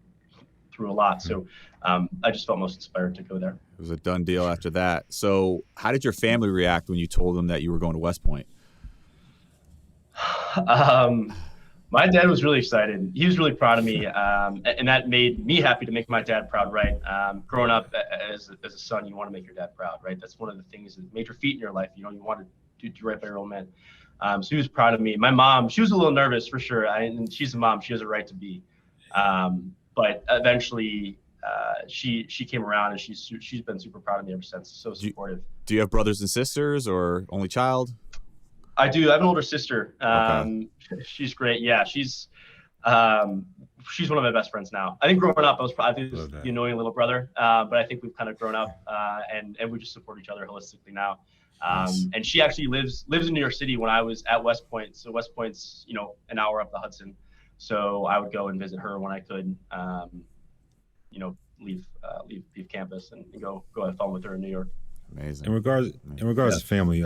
a lot. So I just felt most inspired to go there. It was a done deal after that. So how did your family react when you told them that you were going to West Point? My dad was really excited. He was really proud of me. And that made me happy to make my dad proud, right? Growing up as a son, you want to make your dad proud, right? That's one of the things, major feat in your life. You want to do right by your old man. So he was proud of me. My mom, she was a little nervous for sure. And she's a mom. She has a right to be. But eventually, she came around, and she's been super proud of me ever since. So supportive. Do you have brothers and sisters, or only child? I do. I have an older sister. Okay. She's great. Yeah, she's one of my best friends now. I think growing up, I was probably the annoying little brother, but I think we've kind of grown up, and we just support each other holistically now. Nice. And she actually lives in New York City when I was at West Point. So West Point's an hour up the Hudson. So I would go and visit her when I could, leave campus and go have fun with her in New York. Amazing. In regards to family,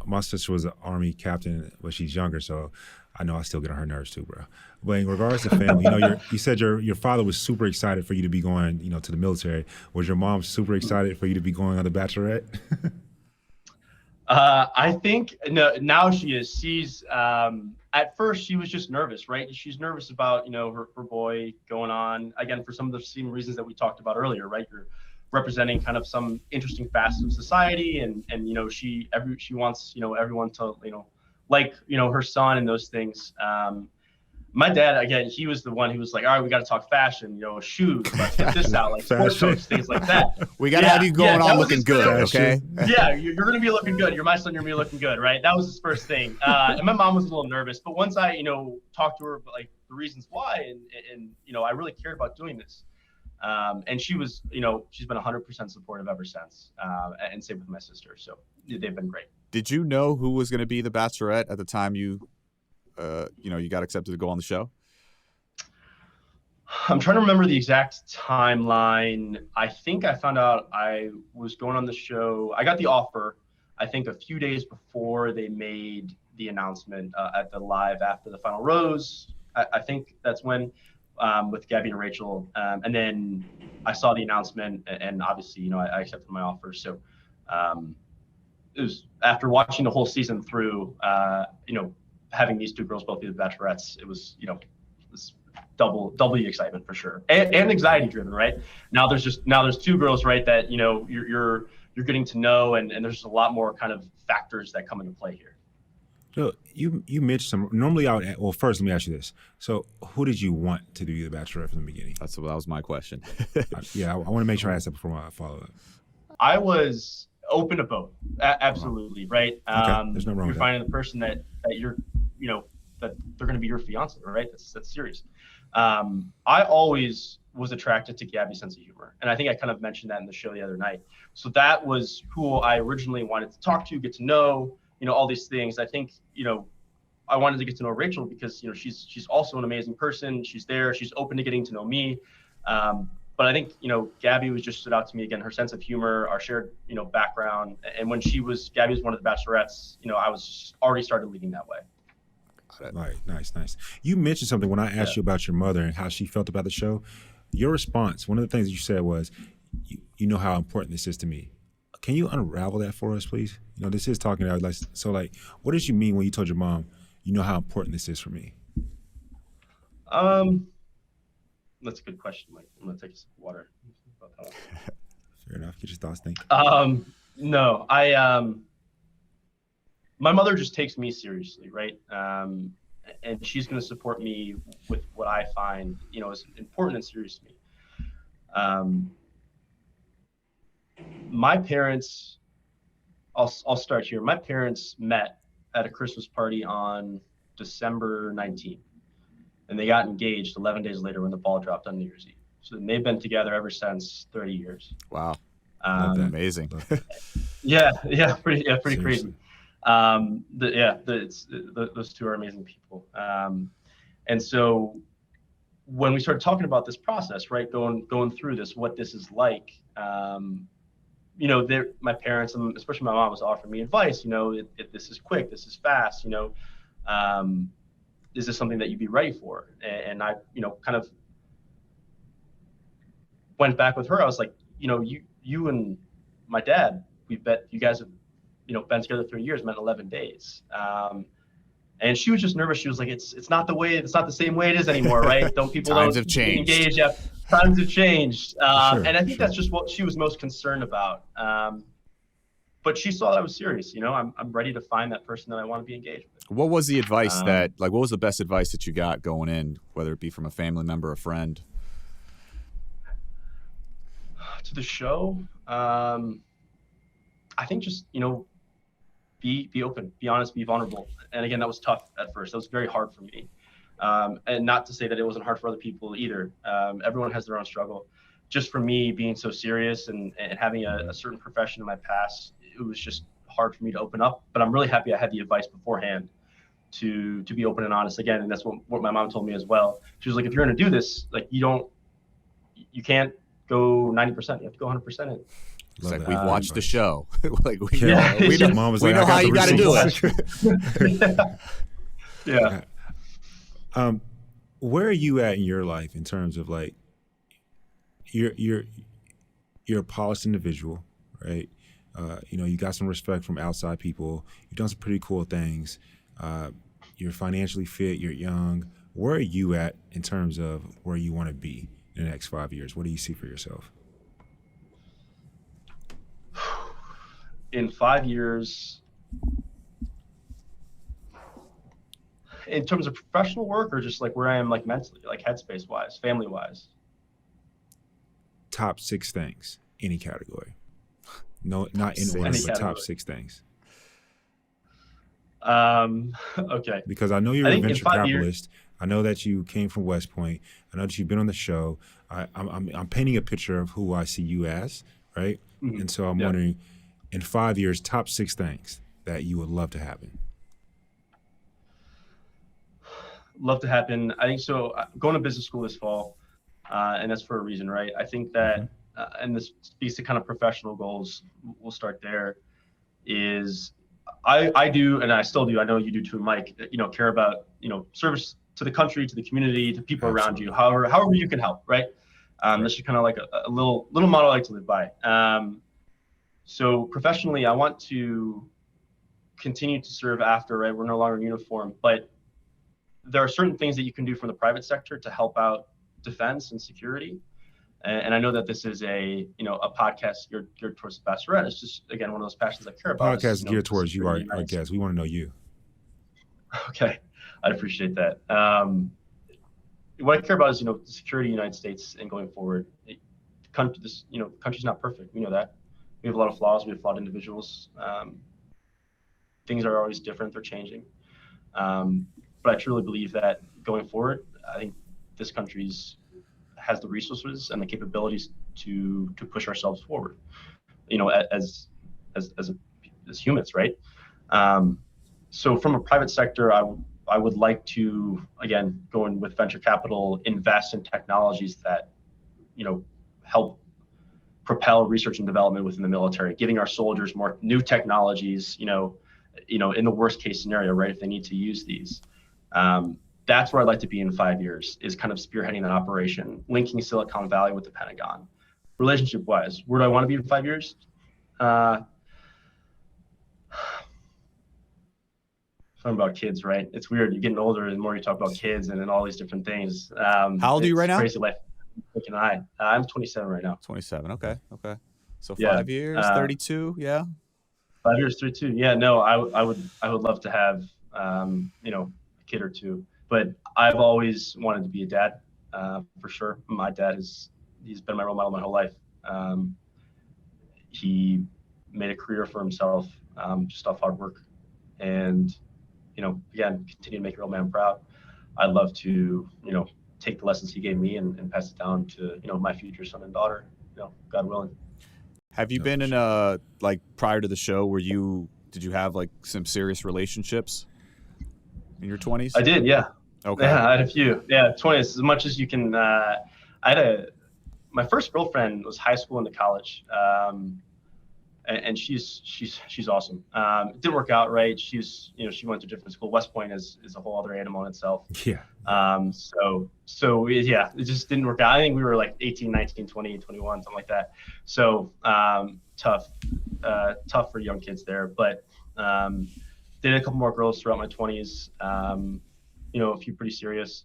my sister was an Army captain, but she's younger, so I know I still get on her nerves too, bro. But in regards to family, you said your father was super excited for you to be going, to the military. Was your mom super excited for you to be going on The Bachelorette? I think now she is. She's at first she was just nervous, right? She's nervous about her boy going on again for some of the same reasons that we talked about earlier, right? You're representing kind of some interesting facets of society, and she wants everyone to like her son and those things. My dad, again, he was the one who was like, all right, we got to talk fashion, shoes, let's get this out, like sports coats, things like that. We got to have you going on looking good, okay? Yeah, you're going to be looking good. You're my son, you're going to be looking good, right? That was his first thing. And my mom was a little nervous, but once I, talked to her about like the reasons why, and I really cared about doing this. And she was, she's been 100% supportive ever since, and same with my sister. So they've been great. Did you know who was going to be the Bachelorette at the time you got accepted to go on the show? I'm trying to remember the exact timeline. I think I found out I was going on the show. I got the offer, I think, a few days before they made the announcement at the live after the final rose. I think that's when, with Gabby and Rachel. And then I saw the announcement, and obviously, I accepted my offer. So it was after watching the whole season through, having these two girls both be the Bachelorettes, it was, it's double the excitement for sure, and anxiety driven, right? Now there's two girls, right, that you're getting to know, and there's a lot more kind of factors that come into play here. So you mentioned some. Normally, first let me ask you this. So who did you want to be the Bachelorette from the beginning? That was my question. I want to make sure I ask that before I follow up. I was open to both, absolutely, right? Okay. There's no wrong with you're finding the person that you're, that they're going to be your fiance, right? That's serious. I always was attracted to Gabby's sense of humor, and I think I kind of mentioned that in the show the other night. So that was who I originally wanted to talk to, get to know, all these things. I think, I wanted to get to know Rachel because, she's also an amazing person. She's there. She's open to getting to know me. But But I think, Gabby was just stood out to me again, her sense of humor, our shared, background. And when Gabby was one of the Bachelorettes, I was already started leading that way. Right. Nice. You mentioned something when I asked you about your mother and how she felt about the show. Your response, one of the things you said was, you know how important this is to me. Can you unravel that for us, please? This is talking about, what did you mean when you told your mom, you know how important this is for me? That's a good question, Mike. I'm gonna take a sip of water. Fair enough. Get your thoughts. Think. No, my mother just takes me seriously, right? And she's gonna support me with what I find, is important and serious to me. My parents, I'll start here. My parents met at a Christmas party on December 19th. And they got engaged 11 days later when the ball dropped on New Year's Eve. So they've been together ever since, 30 years. Wow. Amazing. Pretty crazy. Those two are amazing people. And so when we started talking about this process, right, going through this, what this is like, my parents, and especially my mom, was offering me advice. If this is quick, this is fast. Is this something that you'd be ready for? And I, kind of went back with her. I was like, you and my dad, you guys have, been together 3 years, met 11 days. And she was just nervous. She was like, it's not the same way it is anymore, right? Times have changed. Engage. Yeah, times have changed. And I think that's just what she was most concerned about. But she saw that I was serious. I'm ready to find that person that I want to be engaged with. What was the advice what was the best advice that you got going in, whether it be from a family member, a friend? To the show, I think just, be open, be honest, be vulnerable. And again, that was tough at first. That was very hard for me. And not to say that it wasn't hard for other people either. Everyone has their own struggle. Just for me, being so serious and having a certain profession in my past, it was just hard for me to open up. But I'm really happy I had the advice beforehand to be open and honest again. And that's what my mom told me as well. She was like, if you're going to do this, like, you can't go 90%. You have to go 100% in. It's like, we've watched the show. Like, we Mom was we know how you got to do it. Yeah. Where are you at in your life in terms of, like, you're a polished individual, right? You got some respect from outside people. You've done some pretty cool things. You're financially fit. You're young. Where are you at in terms of where you want to be in the next 5 years? What do you see for yourself? In 5 years, in terms of professional work, or just like where I am, like mentally, like headspace wise, family wise? Top 6 things, any category. No, not in order, but top 6 things. Okay. Because I know you're a venture capitalist. I know that you came from West Point. I know that you've been on the show. I'm painting a picture of who I see you as, right? Mm-hmm. And so I'm wondering, in 5 years, top 6 things that you would love to happen. Love to happen. I think so. Going to business school this fall, and that's for a reason, right? I think that, and this speaks to kind of professional goals. We'll start there. Is I do, and I still do. I know you do too, Mike. Care about service to the country, to the community, to people around you. However you can help, right? This is kind of like a little model I like to live by. So professionally, I want to continue to serve after, right? We're no longer in uniform, but there are certain things that you can do from the private sector to help out defense and security. And I know that this is a podcast geared towards the Bachelorette. It's just, again, one of those passions I care about. Podcast geared towards you, our guest. We want to know you. Okay. I appreciate that. What I care about is, the security of the United States and going forward. Country's not perfect. We know that. We have a lot of flaws. We have flawed individuals. Things are always different. They're changing. But I truly believe that going forward, I think this country's has the resources and the capabilities to push ourselves forward, as humans, right? So from a private sector, I would like to, again, going with venture capital, invest in technologies that, help propel research and development within the military, giving our soldiers more new technologies, in the worst case scenario, right, if they need to use these. That's where I'd like to be in 5 years, is kind of spearheading that operation, linking Silicon Valley with the Pentagon. Relationship wise, where do I want to be in 5 years? Talking about kids, right? It's weird. You're getting older, and the more you talk about kids and then all these different things. How old are you right now? Crazy life. I'm 27 right now. 27. Okay. So 5 Yeah. years, 32. Yeah. 5 years, 32. Yeah. No, I would love to have a kid or two, but I've always wanted to be a dad, for sure. My dad he's been my role model my whole life. He made a career for himself, just off hard work, and again, continue to make a real man proud. I'd love to take the lessons he gave me and pass it down to my future son and daughter, God willing. Have you been in prior to the show, did you have like some serious relationships in your 20s? I did, yeah. Okay. Yeah, I had a few. Yeah, 20s, as much as you can. My first girlfriend was high school into college, and she's awesome. It didn't work out right. She went to a different school. West Point is a whole other animal in itself. Yeah. So it just didn't work out. I think we were like 18, 19, 20, 21, something like that. So tough for young kids there. But dated a couple more girls throughout my 20s. A few pretty serious.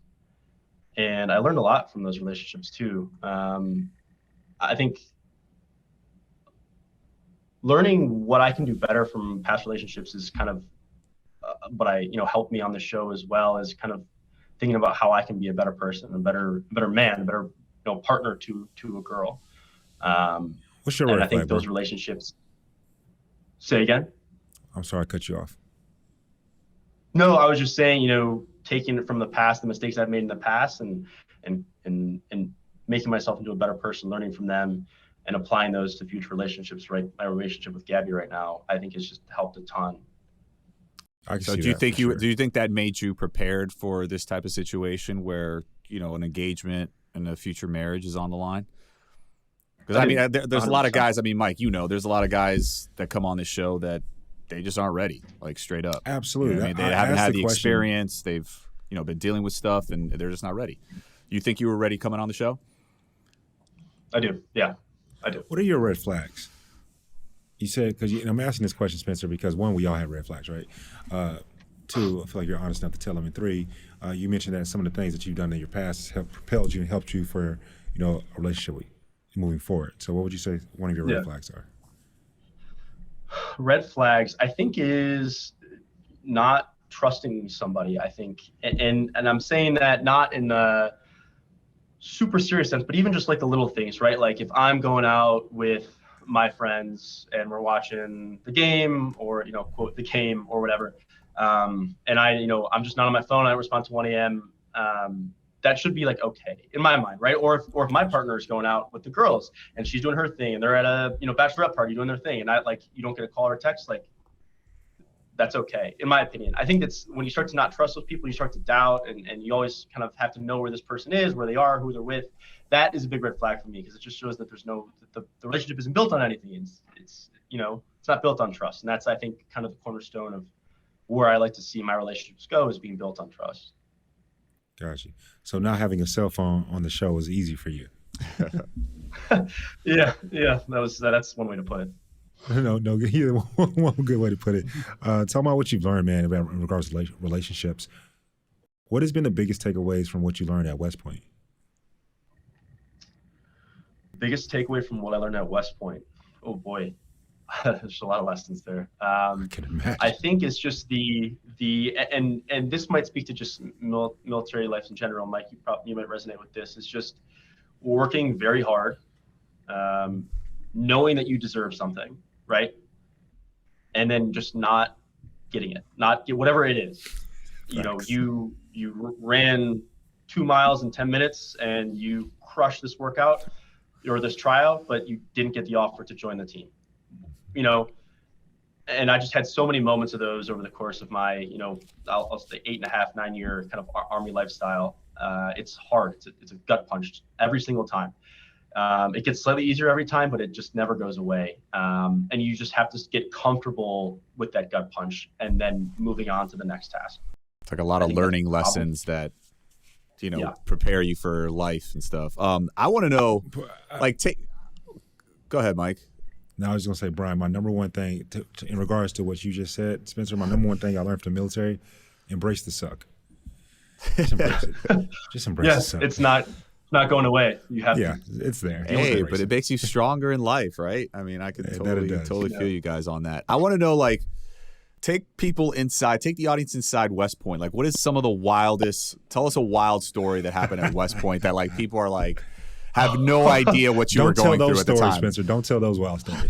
And I learned a lot from those relationships too. I think learning what I can do better from past relationships is kind of what helped me on the show, as well as kind of thinking about how I can be a better person, a better man, a better partner to a girl. What's your and I think those relationships. Say again. I'm sorry, I cut you off. No, I was just saying, taking it from the past, the mistakes I've made in the past, and making myself into a better person, learning from them, and applying those to future relationships. Right, my relationship with Gabby right now, I think, has just helped a ton. So do you think that made you prepared for this type of situation where an engagement and a future marriage is on the line? Because there's a lot of guys. Mike, there's a lot of guys that come on this show that they just aren't ready, like straight up. Absolutely. They haven't had the experience. They've been dealing with stuff, and they're just not ready. You think you were ready coming on the show? I do. Yeah, I do. What are your red flags? You said, because I'm asking this question, Spencer, because one, we all have red flags, right? Two, I feel like you're honest enough to tell them. And three, you mentioned that some of the things that you've done in your past have propelled you and helped you for a relationship moving forward. So what would you say one of your red flags are? Red flags, I think, is not trusting somebody. I think, and I'm saying that not in a super serious sense, but even just like the little things, right? Like if I'm going out with my friends and we're watching the game, or quote the game or whatever, and I'm just not on my phone, I don't respond to 1 a.m. That should be like okay in my mind, right? Or if my partner is going out with the girls and she's doing her thing, and they're at a bachelorette party doing their thing, and you don't get a call or a text, like that's okay in my opinion. I think that's when you start to not trust those people, you start to doubt, and you always kind of have to know where this person is, where they are, who they're with. That is a big red flag for me, because it just shows that the relationship isn't built on anything. It's not built on trust, and that's, I think, kind of the cornerstone of where I like to see my relationships go, is being built on trust. Gotcha. So not having a cell phone on the show was easy for you. Yeah. That's one way to put it. No, one good way to put it. Talk about what you've learned, man, about in regards to relationships. What has been the biggest takeaways from what you learned at West Point? Biggest takeaway from what I learned at West Point. Oh boy, there's a lot of lessons there. I can imagine. I think it's just and this might speak to just military life in general. Mike, you might resonate with this. It's just working very hard, knowing that you deserve something, right? And then just not getting it, whatever it is. Thanks. You ran 2 miles in 10 minutes and you crushed this workout or this tryout, but you didn't get the offer to join the team. And I just had so many moments of those over the course of my, I'll say 8.5, 9 year kind of Army lifestyle. It's hard. It's a gut punch every single time. It gets slightly easier every time, but it just never goes away. And you just have to get comfortable with that gut punch and then moving on to the next task. It's like a lot of learning lessons that, prepare you for life and stuff. I want to know, go ahead, Mike. No, I was going to say, Bryan, my number one thing in regards to what you just said, Spencer, my number one thing I learned from the military, embrace the suck. Just embrace it. Just embrace the suck. It's not going away. You have to. It's there. Hey, but it makes you stronger in life, right? I mean, I could totally feel you guys on that. I want to know, take the audience inside West Point. Like, what is some of the wildest? Tell us a wild story that happened at West Point that people are have no idea what you were going through at the time. Don't tell those stories, Spencer. Don't tell those wild stories.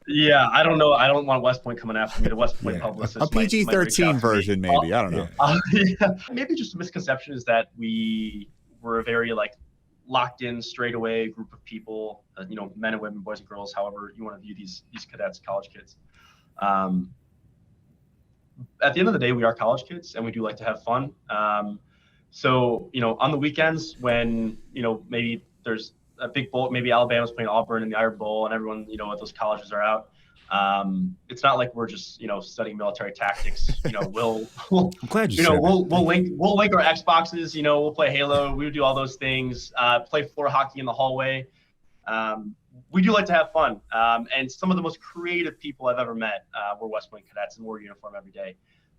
Yeah, I don't know. I don't want West Point coming after me. The West Point publicist. A PG-13 version, maybe. I don't know. Maybe just a misconception is that we were a very locked in, straight away group of people. Men and women, boys and girls, however you want to view these cadets, college kids. At the end of the day, we are college kids, and we do like to have fun. So on the weekends when maybe there's a big bowl, maybe Alabama's playing Auburn in the Iron Bowl, and everyone at those colleges are out. It's not like we're just studying military tactics. We'll I'm glad you said we'll link our Xboxes. We'll play Halo. We would do all those things. Play floor hockey in the hallway. We do like to have fun. And some of the most creative people I've ever met were West Point cadets and wore uniform every day.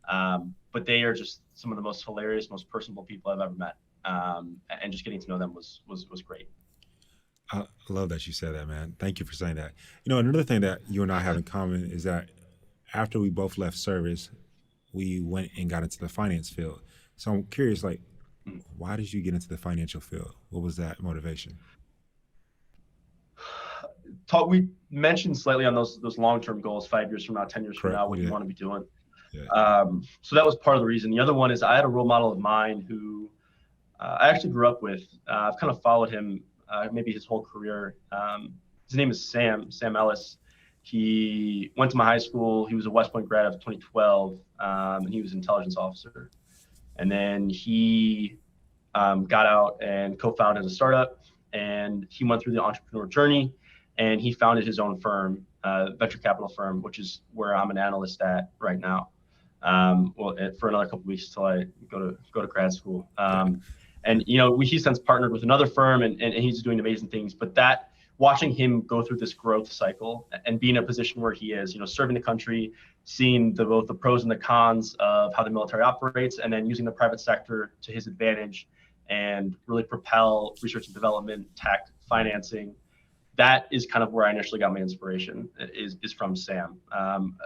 But they are just some of the most hilarious, most personable people I've ever met. And just getting to know them was great. I love that you said that, man. Thank you for saying that. Another thing that you and I have in common is that after we both left service, we went and got into the finance field. So I'm curious, why did you get into the financial field? What was that motivation? We mentioned slightly on those long-term goals, 5 years from now, 10 years from now, what you want to be doing. Yeah. So that was part of the reason. The other one is I had a role model of mine who I actually grew up with. I've kind of followed him maybe his whole career. His name is Sam Ellis. He went to my high school. He was a West Point grad of 2012, and he was an intelligence officer. And then he got out and co-founded a startup, and he went through the entrepreneur journey, and he founded his own firm, venture capital firm, which is where I'm an analyst at right now. For another couple of weeks till I go to grad school. And he since partnered with another firm, and he's doing amazing things. But watching him go through this growth cycle and be in a position where he is, serving the country, seeing both the pros and the cons of how the military operates, and then using the private sector to his advantage and really propel research and development, tech, financing. That is kind of where I initially got my inspiration is from Sam.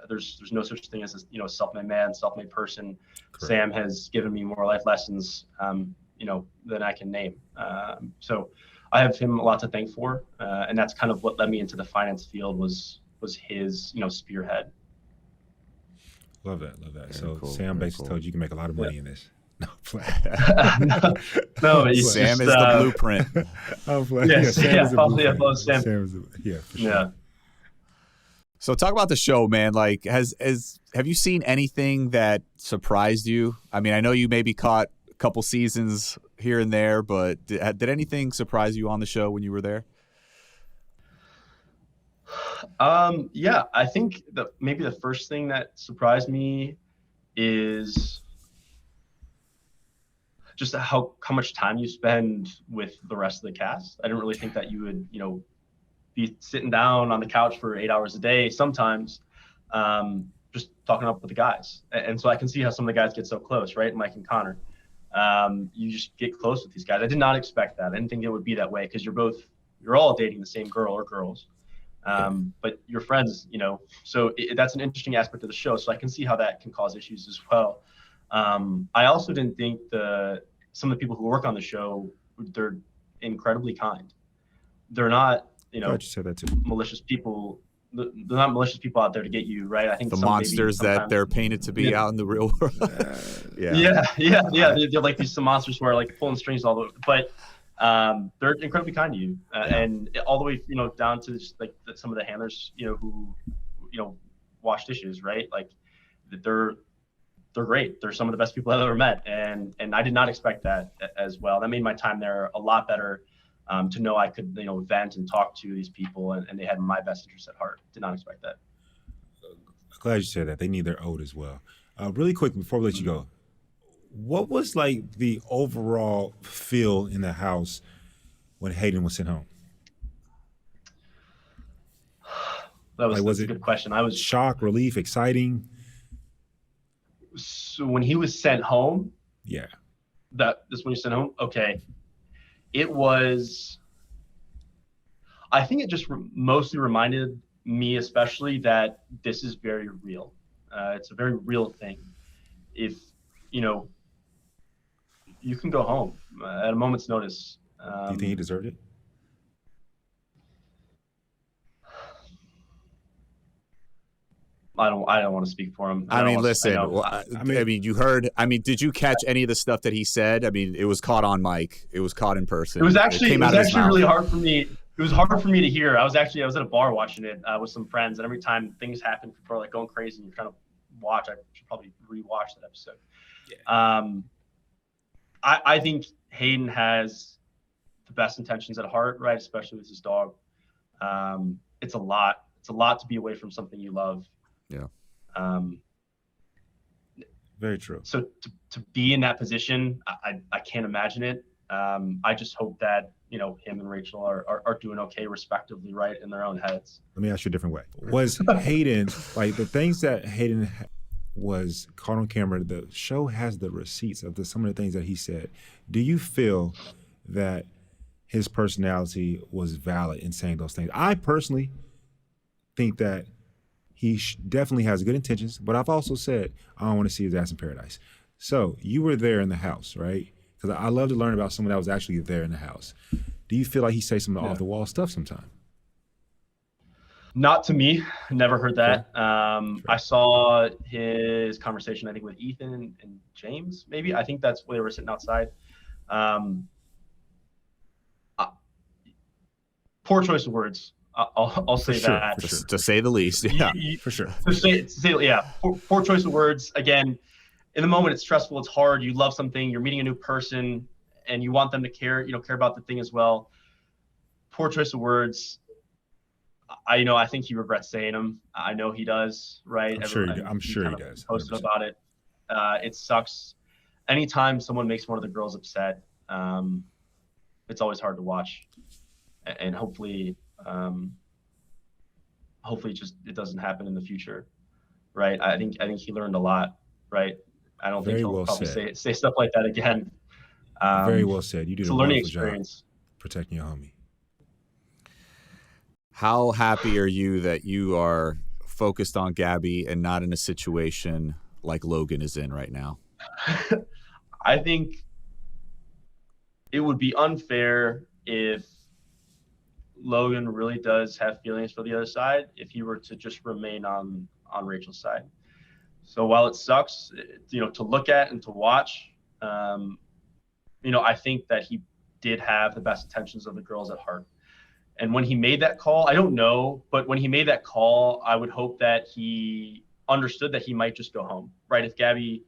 There's no such thing as a self-made man, self-made person. Correct. Sam has given me more life lessons than I can name. So I have him a lot to thank for. And that's kind of what led me into the finance field was his, spearhead. Love that. Very so cool. Sam basically told you can make a lot of money in this. No, no, Sam is the blueprint. I'm playing. Sam is the blueprint. Sam. For sure. So talk about the show, man. Have you seen anything that surprised you? I mean, I know you maybe caught a couple seasons here and there, but did anything surprise you on the show when you were there? Yeah, I think maybe the first thing that surprised me is just how much time you spend with the rest of the cast. I didn't really think that you would, be sitting down on the couch for 8 hours a day sometimes, just talking up with the guys. And so I can see how some of the guys get so close, right? Mike and Connor. You just get close with these guys. I did not expect that. I didn't think it would be that way because you're all dating the same girl or girls. But you're friends, so that's an interesting aspect of the show. So I can see how that can cause issues as well. I also didn't think some of the people who work on the show, they're incredibly kind. They're not, Glad you said that too. malicious people. They're not malicious people out there to get you, right? I think the monsters that they're painted to be out in the real world. Yeah. They're like some monsters who are pulling strings all the way, but they're incredibly kind to you, and all the way, down to just some of the handlers, who, wash dishes, right? They're great. They're some of the best people I've ever met, and I did not expect that as well. That made my time there a lot better. to know I could, vent and talk to these people, and they had my best interest at heart. Did not expect that. Glad you said that. They need their ode as well. Really quick, before we let you go, what was like the overall feel in the house when Hayden was sent home? That's a good question. I was shock, relief, exciting. So when he was sent home, yeah, this when he sent home, okay, it was. I think it just mostly reminded me, especially, that this is very real. It's a very real thing. If you can go home at a moment's notice. Do you think he deserved it? I don't want to speak for him. I mean, you heard. I mean, did you catch any of the stuff that he said? I mean, it was caught on mic. It was caught in person. It was actually really hard for me. It was hard for me to hear. I was at a bar watching it with some friends, and every time things happen, people are like going crazy, and you're trying to watch. I should probably rewatch that episode. Yeah. I think Hayden has the best intentions at heart, right? Especially with his dog. It's a lot. It's a lot to be away from something you love. Yeah. Very true. So to be in that position, I can't imagine it. I just hope that him and Rachel are doing okay respectively, right, in their own heads. Let me ask you a different way. Was Hayden, like the things that Hayden was caught on camera, the show has the receipts of some of the things that he said. Do you feel that his personality was valid in saying those things? I personally think that he definitely has good intentions, but I've also said I don't want to see his ass in paradise. So you were there in the house, right? Because I love to learn about someone that was actually there in the house. Do you feel like he says some off-the-wall stuff sometime? Not to me. Never heard that. Sure. I saw his conversation, I think, with Ethan and James, maybe. I think that's where they were sitting outside. Poor choice of words. I'll say that. For sure. To say the least. Yeah, for sure. Poor choice of words. Again, in the moment, it's stressful. It's hard. You love something. You're meeting a new person, and you want them to care about the thing as well. Poor choice of words. I think he regrets saying them. I know he does, right? I'm sure he does. Posted 100%. About it. It sucks. Anytime someone makes one of the girls upset, it's always hard to watch. And hopefully just it doesn't happen in the future, right? I think he learned a lot, right? I don't think he'll probably say stuff like that again. Very well said. You did a learning experience. Protecting your homie. How happy are you that you are focused on Gabby and not in a situation like Logan is in right now? I think it would be unfair if Logan really does have feelings for the other side if he were to just remain on Rachel's side. So while it sucks, to look at and to watch, I think that he did have the best intentions of the girls at heart. And when he made that call, I don't know, but when he made that call, I would hope that he understood that he might just go home, right? If Gabby,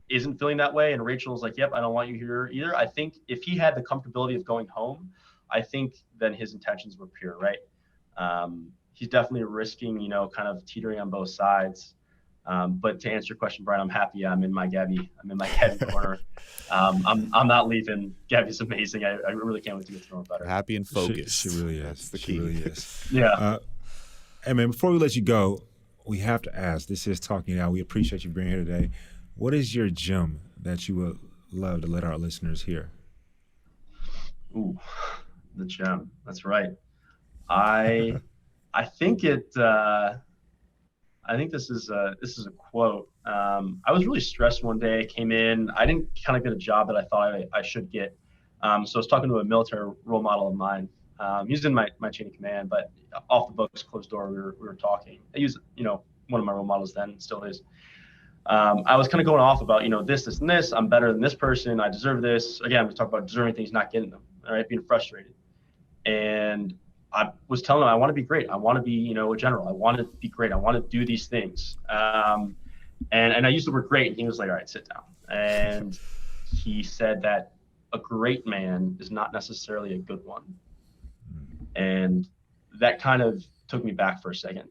isn't feeling that way and Rachel's like, yep, I don't want you here either. I think if he had the comfortability of going home, I think then his intentions were pure, right? He's definitely risking, kind of teetering on both sides. But to answer your question, Brian, I'm happy I'm in my Gabby corner. I'm not leaving. Gabby's amazing. I really can't wait to get to know her better. Happy and focused. She really is. That's the key. She really is. Yeah. Hey man, before we let you go, we have to ask. This is Talking Out. We appreciate you being here today. What is your gem that you would love to let our listeners hear? Ooh, the gem. That's right. I think it. I think this is a quote. I was really stressed one day. I came in. I didn't kind of get a job that I thought I should get. So I was talking to a military role model of mine. He's in my chain of command, but off the books, closed door, we were talking. He was, one of my role models then, still is. I was kind of going off about, this, and this. I'm better than this person. I deserve this. Again, we talk about deserving things, not getting them. All right, being frustrated. And I was telling him I want to be great. I want to be, a general. I want to be great. I want to do these things. And I used the word great. And he was like, all right, sit down. And he said that a great man is not necessarily a good one. And that kind of took me back for a second.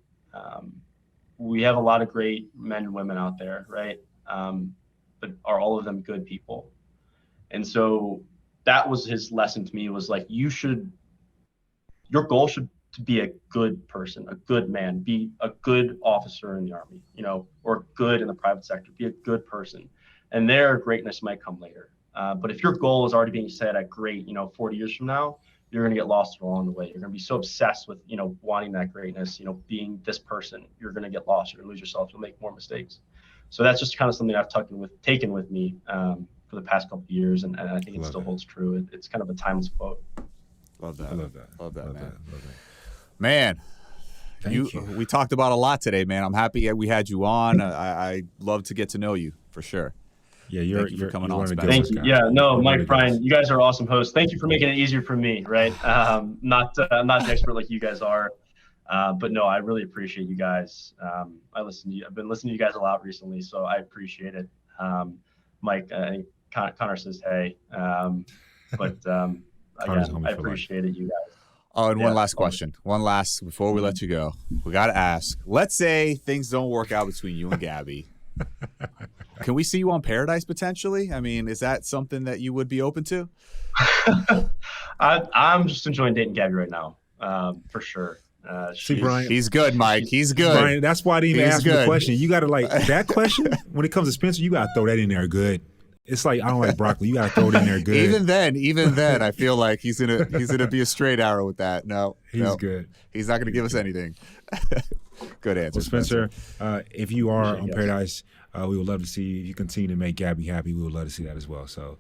We have a lot of great men and women out there, right? But are all of them good people? And so that was his lesson to me, was like, your goal should be a good person, a good man, be a good officer in the Army, or good in the private sector, be a good person. And their greatness might come later. But if your goal is already being set at great, 40 years from now, you're going to get lost along the way. You're going to be so obsessed with, wanting that greatness, being this person, you're going to get lost. You're going to lose yourself. You'll make more mistakes. So that's just kind of something I've taken with me for the past couple of years. And I think it still holds true. It's kind of a timeless quote. Love that. I love that. Love that, man. Love that. Man, Thank you. We talked about a lot today, man. I'm happy we had you on. I love to get to know you for sure. Yeah, you're coming on. Thank you. Yeah, no, Mike, Bryan, you guys are awesome hosts. Thank you for making it easier for me, right? I'm not an expert like you guys are, but no, I really appreciate you guys. I've been listening to you guys a lot recently, so I appreciate it. Mike, I think Connor says hey, but again, I appreciate it, you guys. Oh, and one last question. Before we let you go, we got to ask. Let's say things don't work out between you and Gabby. Can we see you on Paradise potentially? I mean, is that something that you would be open to? I'm just enjoying dating Gabby right now, for sure. Brian, he's good, Mike. He's good. Brian, that's why I didn't even ask the question. You got to that question. When it comes to Spencer, you got to throw that in there good. It's like, I don't like broccoli. You got to throw it in there good. Even then, I feel like he's gonna be a straight arrow with that. No, he's good. He's not gonna give us anything. Good answer, well, Spencer. If you are on Paradise, we would love to see you continue to make Gabby happy. We would love to see that as well. So,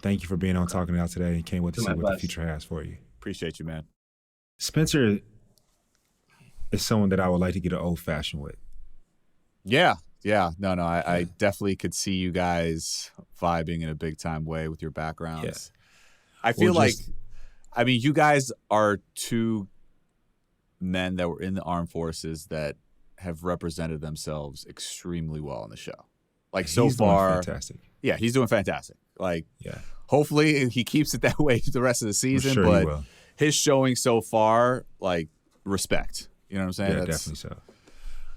thank you for being on Talking It Out today, and can't wait to see what the future has for you. Appreciate you, man. Spencer is someone that I would like to get an old fashioned with. Yeah. No. I definitely could see you guys vibing in a big time way with your backgrounds. Yeah. I feel you guys are two men that were in the armed forces that have represented themselves extremely well on the show. Like, so far, fantastic. Yeah, he's doing fantastic. Hopefully he keeps it that way the rest of the season. Sure, but his showing so far, respect. You know what I'm saying? Yeah, definitely so.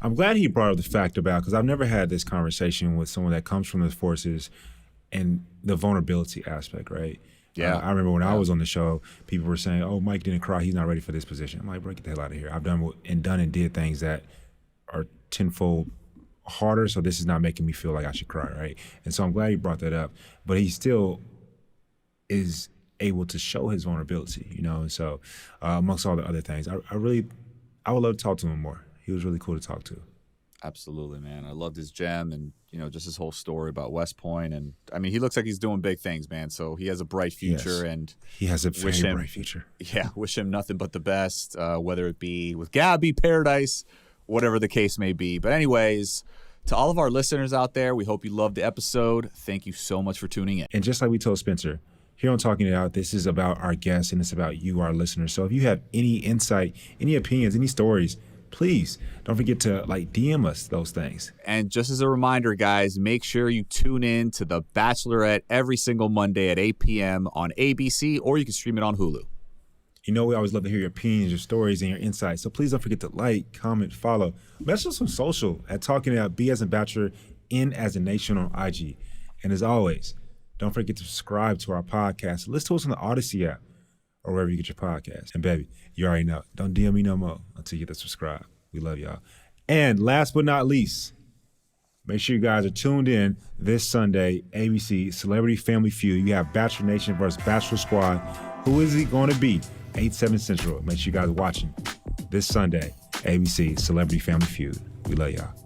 I'm glad he brought up the fact about, because I've never had this conversation with someone that comes from the forces and the vulnerability aspect, right? Yeah. I remember when I was on the show, people were saying, "Oh, Mike didn't cry. He's not ready for this position." I'm like, "Bro, get the hell out of here. I've done and did things that are tenfold harder, so this is not making me feel like I should cry, right?" And so I'm glad he brought that up. But he still is able to show his vulnerability, And so amongst all the other things, I would love to talk to him more. He was really cool to talk to. Absolutely, man. I loved his gem and, just his whole story about West Point. And, he looks like he's doing big things, man. So he has a bright future. Yes. And he has a very bright future. Yeah, wish him nothing but the best, whether it be with Gabby, Paradise, whatever the case may be. But anyways, to all of our listeners out there, we hope you loved the episode. Thank you so much for tuning in. And just like we told Spencer, here on Talking It Out, this is about our guests and it's about you, our listeners. So if you have any insight, any opinions, any stories, please don't forget to DM us those things. And just as a reminder, guys, make sure you tune in to The Bachelorette every single Monday at 8 p.m. on ABC, or you can stream it on Hulu. We always love to hear your opinions, your stories, and your insights. So please don't forget to comment, follow. Message us on social at Talking It Out, B as in Bachelor, N as in Nation on IG. And as always, don't forget to subscribe to our podcast. Listen to us on the Odyssey app or wherever you get your podcast. And baby, you already know, don't DM me no more until you get to subscribe. We love y'all. And last but not least, make sure you guys are tuned in this Sunday, ABC Celebrity Family Feud. You have Bachelor Nation versus Bachelor Squad. Who is it going to be? 8/7 Central. Make sure you guys are watching this Sunday, ABC Celebrity Family Feud. We love y'all.